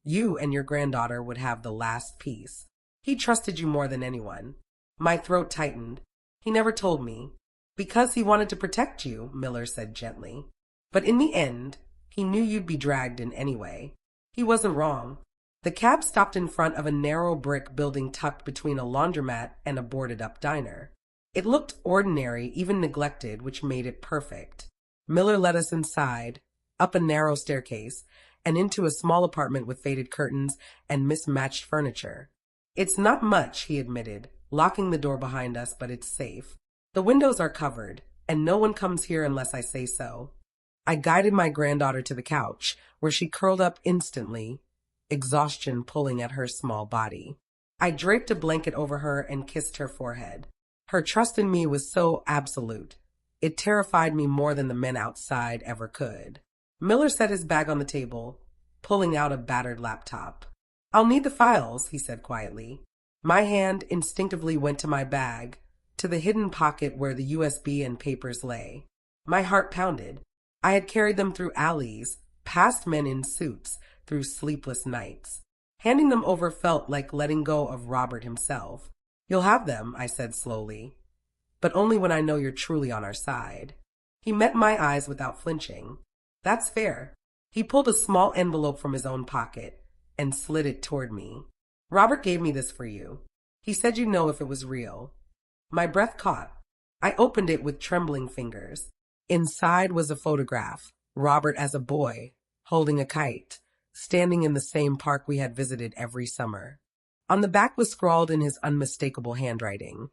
you and your granddaughter would have the last piece. He trusted you more than anyone. My throat tightened. He never told me. Because he wanted to protect you, Miller said gently. But in the end, he knew you'd be dragged in anyway. He wasn't wrong. The cab stopped in front of a narrow brick building tucked between a laundromat and a boarded-up diner. It looked ordinary, even neglected, which made it perfect. Miller led us inside, up a narrow staircase, and into a small apartment with faded curtains and mismatched furniture. It's not much, he admitted, locking the door behind us, but it's safe. The windows are covered, and no one comes here unless I say so. I guided my granddaughter to the couch, where she curled up instantly, exhaustion pulling at her small body. I draped a blanket over her and kissed her forehead. Her trust in me was so absolute. It terrified me more than the men outside ever could. Miller set his bag on the table, pulling out a battered laptop. I'll need the files, he said quietly. My hand instinctively went to my bag, to the hidden pocket where the USB and papers lay. My heart pounded. I had carried them through alleys, past men in suits, through sleepless nights. Handing them over felt like letting go of Robert himself. You'll have them, I said slowly, but only when I know you're truly on our side. He met my eyes without flinching. That's fair. He pulled a small envelope from his own pocket and slid it toward me. Robert gave me this for you. He said you'd know if it was real. My breath caught. I opened it with trembling fingers. Inside was a photograph, Robert as a boy, holding a kite, standing in the same park we had visited every summer. On the back was scrawled in his unmistakable handwriting,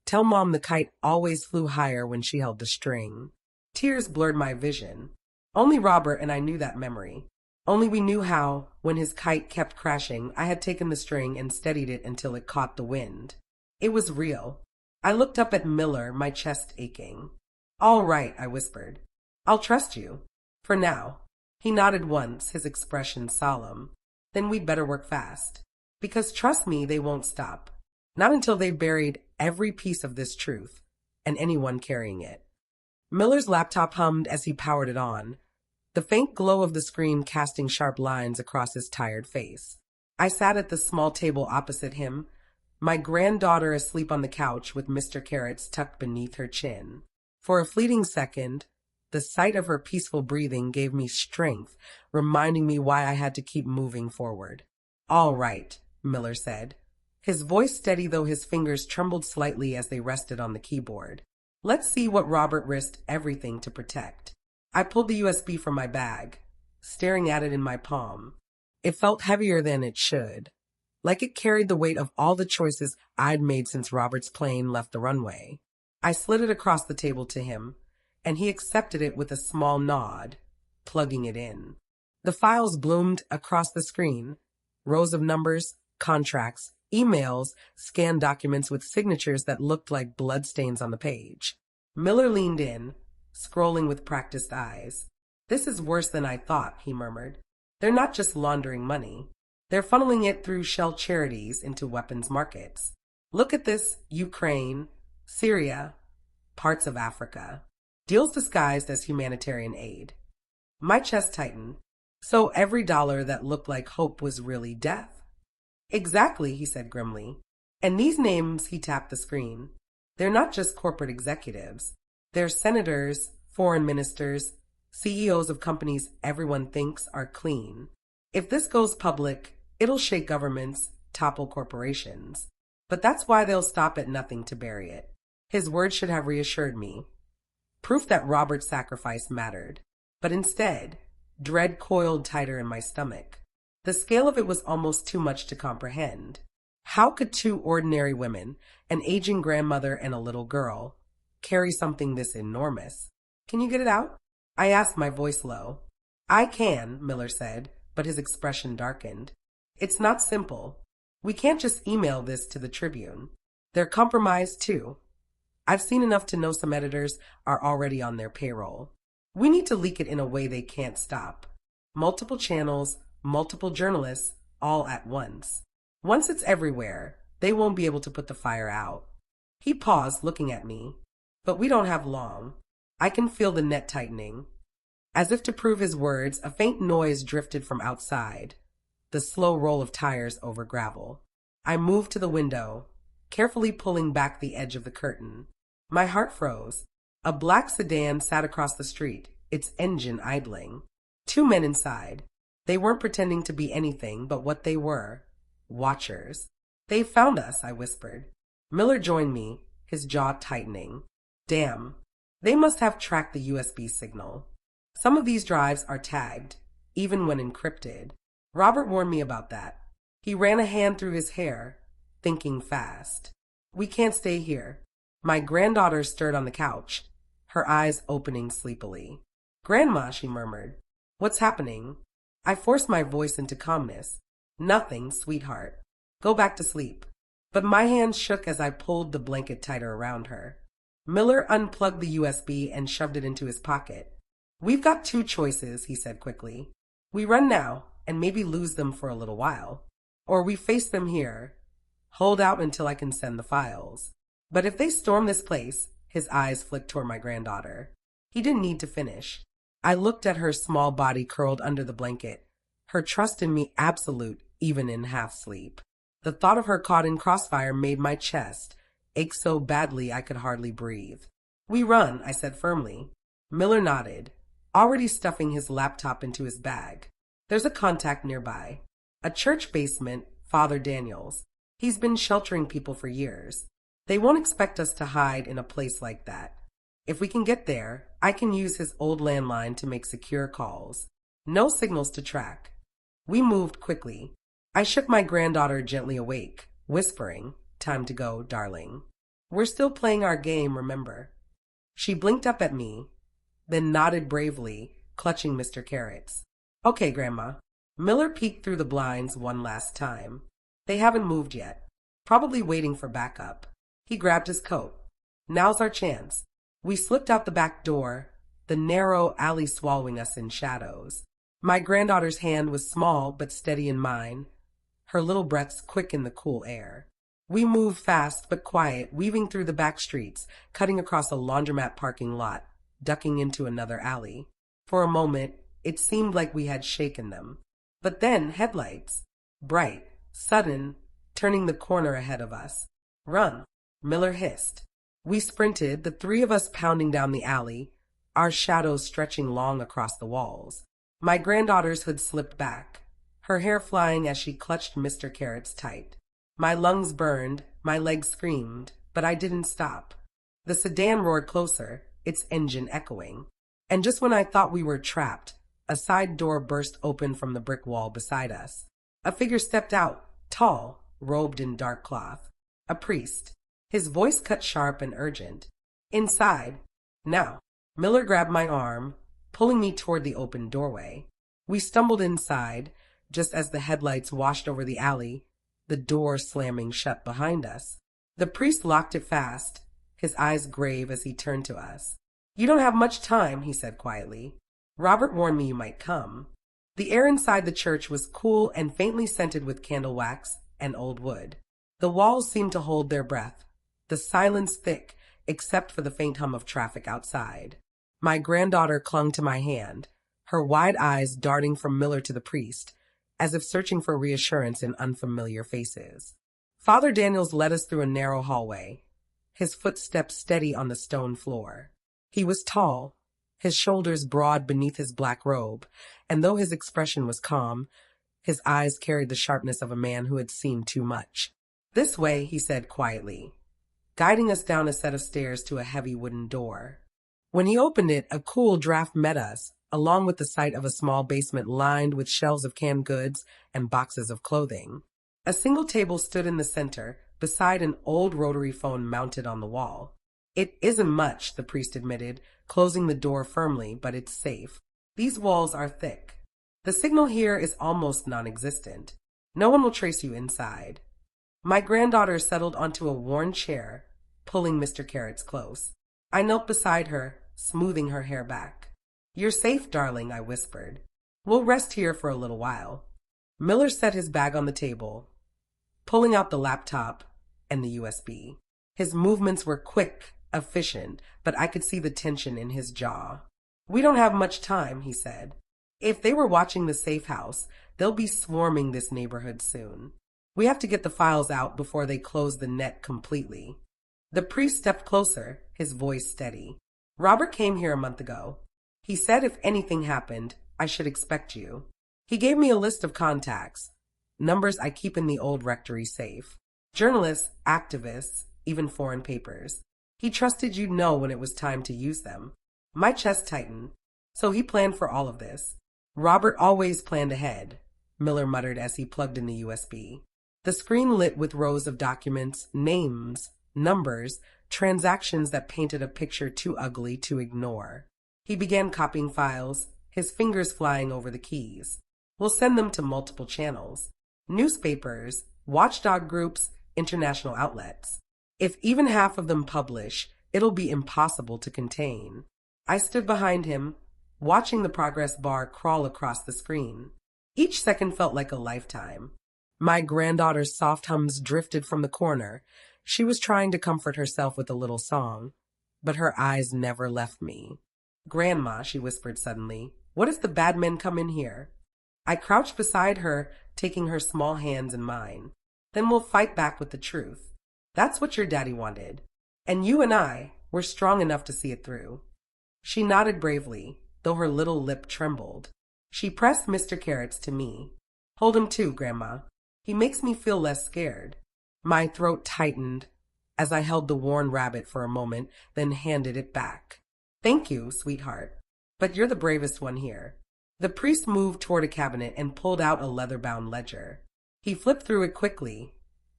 "Tell Mom the kite always flew higher when she held the string." Tears blurred my vision. Only Robert and I knew that memory. Only we knew how, when his kite kept crashing, I had taken the string and steadied it until it caught the wind. It was real. I looked up at Miller, my chest aching. All right, I whispered. I'll trust you. For now. He nodded once, his expression solemn. Then we'd better work fast. Because trust me, they won't stop. Not until they've buried every piece of this truth, and anyone carrying it. Miller's laptop hummed as he powered it on, the faint glow of the screen casting sharp lines across his tired face. I sat at the small table opposite him, my granddaughter asleep on the couch with Mr. Carrots tucked beneath her chin. For a fleeting second, the sight of her peaceful breathing gave me strength, reminding me why I had to keep moving forward. All right, Miller said, his voice steady though his fingers trembled slightly as they rested on the keyboard. Let's see what Robert risked everything to protect. I pulled the USB from my bag, staring at it in my palm. It felt heavier than it should, like it carried the weight of all the choices I'd made since Robert's plane left the runway. I slid it across the table to him, and he accepted it with a small nod, plugging it in. The files bloomed across the screen, rows of numbers, contracts, emails, scanned documents with signatures that looked like bloodstains on the page. Miller leaned in, scrolling with practiced eyes. "This is worse than I thought," he murmured. "They're not just laundering money. They're funneling it through shell charities into weapons markets. Look at this: Ukraine, Syria, parts of Africa. Deals disguised as humanitarian aid." My chest tightened. So every dollar that looked like hope was really death? "Exactly," he said grimly. "And these names," he tapped the screen, "they're not just corporate executives. They're senators, foreign ministers, CEOs of companies everyone thinks are clean. If this goes public, it'll shake governments, topple corporations. But that's why they'll stop at nothing to bury it." His words should have reassured me. Proof that Robert's sacrifice mattered. But instead, dread coiled tighter in my stomach. The scale of it was almost too much to comprehend. How could two ordinary women, an aging grandmother and a little girl, carry something this enormous? "Can you get it out?" I asked, my voice low. "I can," Miller said, but his expression darkened. "It's not simple. We can't just email this to the Tribune. They're compromised too. I've seen enough to know some editors are already on their payroll. We need to leak it in a way they can't stop. Multiple channels, multiple journalists, all at once. Once it's everywhere, they won't be able to put the fire out." He paused, looking at me. "But we don't have long." I can feel the net tightening. As if to prove his words, a faint noise drifted from outside, the slow roll of tires over gravel. I moved to the window, carefully pulling back the edge of the curtain. My heart froze. A black sedan sat across the street, its engine idling. Two men inside. They weren't pretending to be anything but what they were: watchers. "They found us," I whispered. Miller joined me, his jaw tightening. "Damn. They must have tracked the USB signal. Some of these drives are tagged, even when encrypted. Robert warned me about that." He ran a hand through his hair, thinking fast. "We can't stay here." My granddaughter stirred on the couch, her eyes opening sleepily. "Grandma," she murmured. "What's happening?" I forced my voice into calmness. "Nothing, sweetheart. Go back to sleep." But my hands shook as I pulled the blanket tighter around her. Miller unplugged the USB and shoved it into his pocket. "We've got two choices," he said quickly. "We run now and maybe lose them for a little while. Or we face them here, hold out until I can send the files. But if they storm this place," his eyes flicked toward my granddaughter. He didn't need to finish. I looked at her small body curled under the blanket, her trust in me absolute even in half sleep. The thought of her caught in crossfire made my chest ache so badly I could hardly breathe. "We run," I said firmly. Miller nodded, already stuffing his laptop into his bag. "There's a contact nearby. A church basement, Father Daniel's. He's been sheltering people for years. They won't expect us to hide in a place like that. If we can get there, I can use his old landline to make secure calls. No signals to track." We moved quickly. I shook my granddaughter gently awake, whispering, "Time to go, darling. We're still playing our game, remember?" She blinked up at me, then nodded bravely, clutching Mr. Carrots. "Okay, Grandma." Miller peeked through the blinds one last time. They haven't moved yet, probably waiting for backup. He grabbed his coat. "Now's our chance." We slipped out the back door, the narrow alley swallowing us in shadows. My granddaughter's hand was small but steady in mine, her little breaths quick in the cool air. We moved fast but quiet, weaving through the back streets, cutting across a laundromat parking lot, ducking into another alley. For a moment, it seemed like we had shaken them. But then headlights, bright, sudden, turning the corner ahead of us. "Run," Miller hissed. We sprinted, the three of us pounding down the alley, our shadows stretching long across the walls. My granddaughter's hood slipped back, her hair flying as she clutched Mr. Carrots tight. My lungs burned, my legs screamed, but I didn't stop. The sedan roared closer, its engine echoing. And just when I thought we were trapped, a side door burst open from the brick wall beside us. A figure stepped out, tall, robed in dark cloth. A priest. His voice cut sharp and urgent. "Inside. Now." Miller grabbed my arm, pulling me toward the open doorway. We stumbled inside, just as the headlights washed over the alley, the door slamming shut behind us. The priest locked it fast, his eyes grave as he turned to us. "You don't have much time," he said quietly. "Robert warned me you might come." The air inside the church was cool and faintly scented with candle wax and old wood. The walls seemed to hold their breath, the silence thick, except for the faint hum of traffic outside. My granddaughter clung to my hand, her wide eyes darting from Miller to the priest, as if searching for reassurance in unfamiliar faces. Father Daniels led us through a narrow hallway, his footsteps steady on the stone floor. He was tall, his shoulders broad beneath his black robe, and though his expression was calm, his eyes carried the sharpness of a man who had seen too much. "This way," he said quietly, guiding us down a set of stairs to a heavy wooden door. When he opened it, a cool draft met us, along with the sight of a small basement lined with shelves of canned goods and boxes of clothing. A single table stood in the center, beside an old rotary phone mounted on the wall. "It isn't much," the priest admitted, closing the door firmly, "but it's safe. These walls are thick. The signal here is almost non-existent. No one will trace you inside." My granddaughter settled onto a worn chair, pulling Mr. Carrots close. I knelt beside her, smoothing her hair back. "You're safe, darling," I whispered. "We'll rest here for a little while." Miller set his bag on the table, pulling out the laptop and the USB. His movements were quick, efficient, but I could see the tension in his jaw. "We don't have much time," he said. "If they were watching the safe house, they'll be swarming this neighborhood soon. We have to get the files out before they close the net completely." The priest stepped closer, his voice steady. "Robert came here a month ago. He said if anything happened, I should expect you. He gave me a list of contacts, numbers I keep in the old rectory safe. Journalists, activists, even foreign papers. He trusted you'd know when it was time to use them." My chest tightened. "So he planned for all of this." "Robert always planned ahead," Miller muttered as he plugged in the USB. The screen lit with rows of documents, names, numbers, transactions that painted a picture too ugly to ignore. He began copying files, his fingers flying over the keys. "We'll send them to multiple channels. Newspapers, watchdog groups, international outlets. If even half of them publish, it'll be impossible to contain." I stood behind him, watching the progress bar crawl across the screen. Each second felt like a lifetime. My granddaughter's soft hums drifted from the corner. She was trying to comfort herself with a little song, but her eyes never left me. "Grandma," she whispered suddenly, "what if the bad men come in here?" I crouched beside her, taking her small hands in mine. "Then we'll fight back with the truth. That's what your daddy wanted. And you and I, we're strong enough to see it through." She nodded bravely, though her little lip trembled. She pressed Mr. Carrots to me. "Hold him too, Grandma. He makes me feel less scared." My throat tightened as I held the worn rabbit for a moment, then handed it back. "Thank you, sweetheart. But you're the bravest one here." The priest moved toward a cabinet and pulled out a leather-bound ledger. He flipped through it quickly,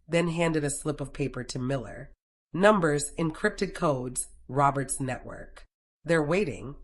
then handed a slip of paper to Miller. "Numbers, encrypted codes, Robert's network. They're waiting."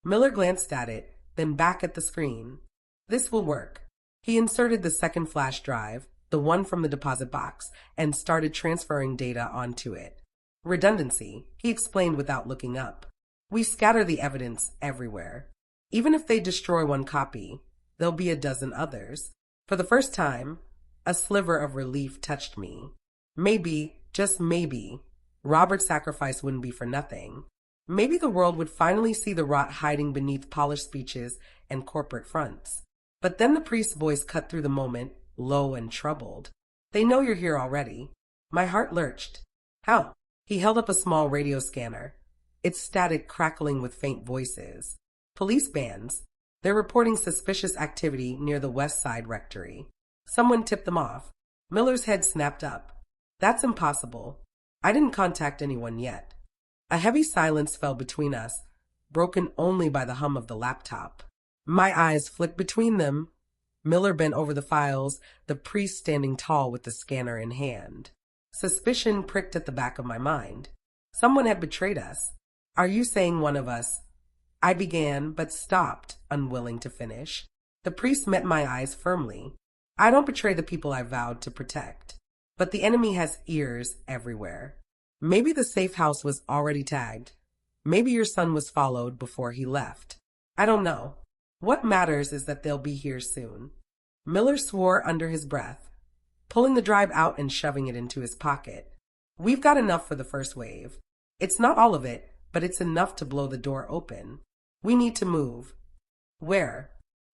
Miller glanced at it, then back at the screen. "This will work." He inserted the second flash drive, the one from the deposit box, and started transferring data onto it. "Redundancy," he explained without looking up. "We scatter the evidence everywhere. Even if they destroy one copy, there'll be a dozen others." For the first time, a sliver of relief touched me. Maybe, just maybe, Robert's sacrifice wouldn't be for nothing. Maybe the world would finally see the rot hiding beneath polished speeches and corporate fronts. But then the priest's voice cut through the moment, low and troubled. "They know you're here already." My heart lurched. "How?" He held up a small radio scanner, its static crackling with faint voices. "Police bands. They're reporting suspicious activity near the West Side Rectory. Someone tipped them off." Miller's head snapped up. "That's impossible. I didn't contact anyone yet." A heavy silence fell between us, broken only by the hum of the laptop. My eyes flicked between them. Miller bent over the files, the priest standing tall with the scanner in hand. Suspicion pricked at the back of my mind. Someone had betrayed us. "Are you saying one of us?" I began, but stopped, unwilling to finish. The priest met my eyes firmly. I don't betray the people I vowed to protect. But the enemy has ears everywhere. Maybe the safe house was already tagged. Maybe your son was followed before he left. I don't know. What matters is that they'll be here soon. Miller swore under his breath, pulling the drive out and shoving it into his pocket. We've got enough for the first wave. It's not all of it, but it's enough to blow the door open. We need to move. Where?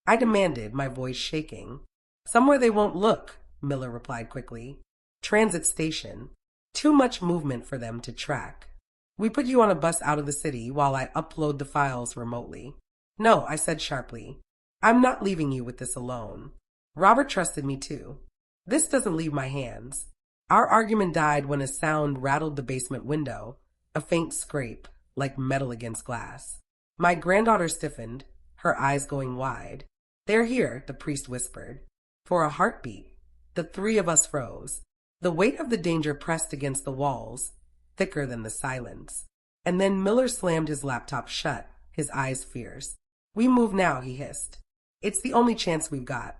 I demanded, my voice shaking. Somewhere they won't look, Miller replied quickly. Transit station. Too much movement for them to track. We put you on a bus out of the city while I upload the files remotely. No, I said sharply. I'm not leaving you with this alone. Robert trusted me too. This doesn't leave my hands. Our argument died when a sound rattled the basement window, a faint scrape, like metal against glass. My granddaughter stiffened, her eyes going wide. They're here, the priest whispered. For a heartbeat, the three of us froze. The weight of the danger pressed against the walls, thicker than the silence. And then Miller slammed his laptop shut, his eyes fierce. We move now, he hissed. It's the only chance we've got.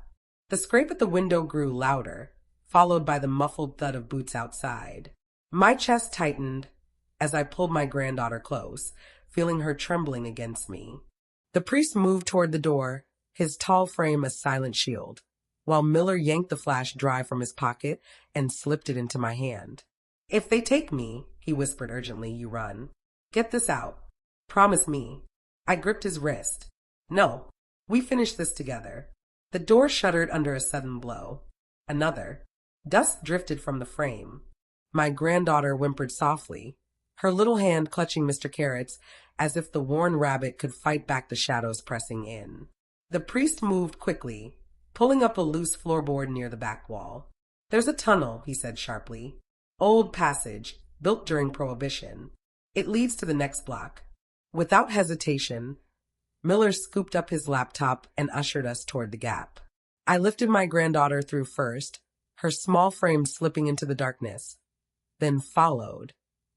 The scrape at the window grew louder, followed by the muffled thud of boots outside. My chest tightened as I pulled my granddaughter close, feeling her trembling against me. The priest moved toward the door, his tall frame a silent shield, while Miller yanked the flash drive from his pocket and slipped it into my hand. If they take me, he whispered urgently, you run. Get this out. Promise me. I gripped his wrist. No, we finish this together. The door shuddered under a sudden blow. Another. Dust drifted from the frame. My granddaughter whimpered softly, her little hand clutching Mr. Carrot's as if the worn rabbit could fight back the shadows pressing in. The priest moved quickly, pulling up a loose floorboard near the back wall. There's a tunnel, he said sharply. Old passage, built during Prohibition. It leads to the next block. Without hesitation, Miller scooped up his laptop and ushered us toward the gap. I lifted my granddaughter through first, her small frame slipping into the darkness, then followed,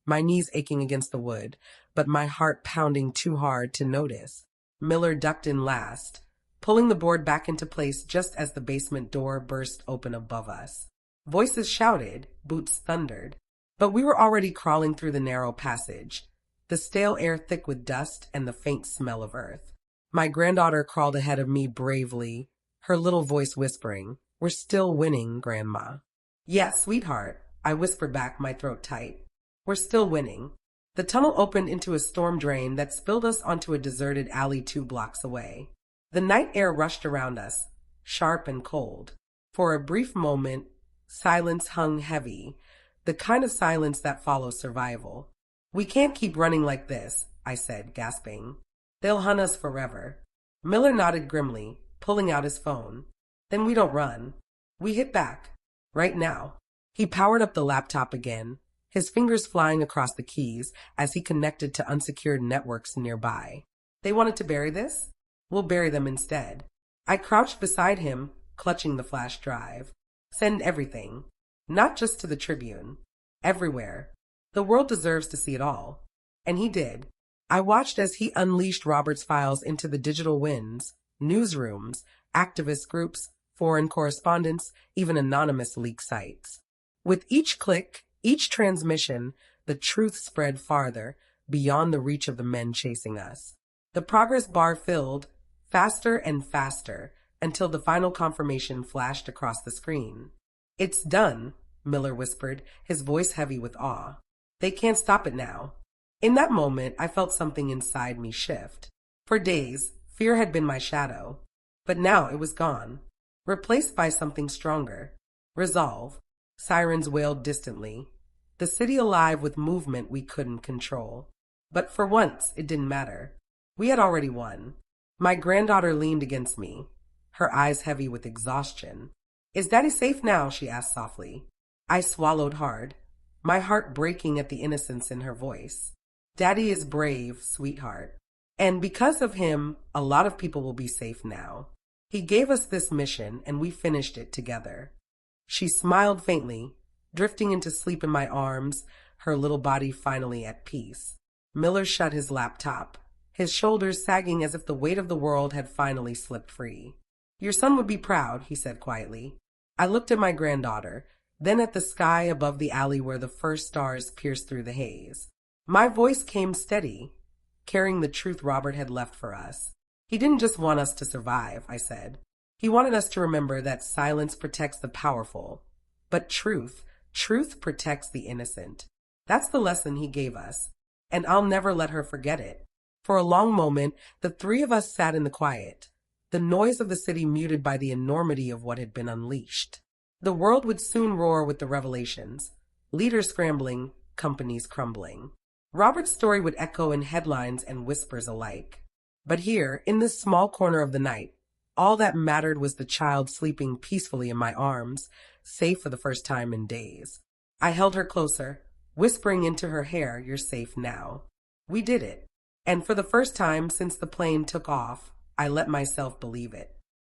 my knees aching against the wood, but my heart pounding too hard to notice. Miller ducked in last, pulling the board back into place just as the basement door burst open above us. Voices shouted, boots thundered, but we were already crawling through the narrow passage, the stale air thick with dust and the faint smell of earth. My granddaughter crawled ahead of me bravely, her little voice whispering, We're still winning, Grandma. Yes, sweetheart, I whispered back, my throat tight. We're still winning. The tunnel opened into a storm drain that spilled us onto a deserted alley 2 blocks away. The night air rushed around us, sharp and cold. For a brief moment, silence hung heavy, the kind of silence that follows survival. We can't keep running like this, I said, gasping. They'll hunt us forever. Miller nodded grimly, pulling out his phone. Then we don't run. We hit back. Right now. He powered up the laptop again, his fingers flying across the keys as he connected to unsecured networks nearby. They wanted to bury this? We'll bury them instead. I crouched beside him, clutching the flash drive. Send everything. Not just to the Tribune. Everywhere. The world deserves to see it all. And he did. I watched as he unleashed Robert's files into the digital winds, newsrooms, activist groups, foreign correspondents, even anonymous leak sites. With each click, each transmission, the truth spread farther, beyond the reach of the men chasing us. The progress bar filled, faster and faster, until the final confirmation flashed across the screen. It's done, Miller whispered, his voice heavy with awe. They can't stop it now. In that moment, I felt something inside me shift. For days, fear had been my shadow, but now it was gone, replaced by something stronger. Resolve. Sirens wailed distantly, the city alive with movement we couldn't control. But for once, it didn't matter. We had already won. My granddaughter leaned against me, her eyes heavy with exhaustion. Is Daddy safe now? She asked softly. I swallowed hard, my heart breaking at the innocence in her voice. Daddy is brave, sweetheart. And because of him, a lot of people will be safe now. He gave us this mission, and we finished it together. She smiled faintly, drifting into sleep in my arms, her little body finally at peace. Miller shut his laptop, his shoulders sagging as if the weight of the world had finally slipped free. Your son would be proud, he said quietly. I looked at my granddaughter, then at the sky above the alley where the first stars pierced through the haze. My voice came steady, carrying the truth Robert had left for us. He didn't just want us to survive, I said. He wanted us to remember that silence protects the powerful, but truth protects the innocent. That's the lesson he gave us, and I'll never let her forget it. For a long moment, the three of us sat in the quiet, the noise of the city muted by the enormity of what had been unleashed. The world would soon roar with the revelations, leaders scrambling, companies crumbling. Robert's story would echo in headlines and whispers alike. But here, in this small corner of the night, all that mattered was the child sleeping peacefully in my arms, safe for the first time in days. I held her closer, whispering into her hair, "You're safe now." We did it. And for the first time since the plane took off, I let myself believe it.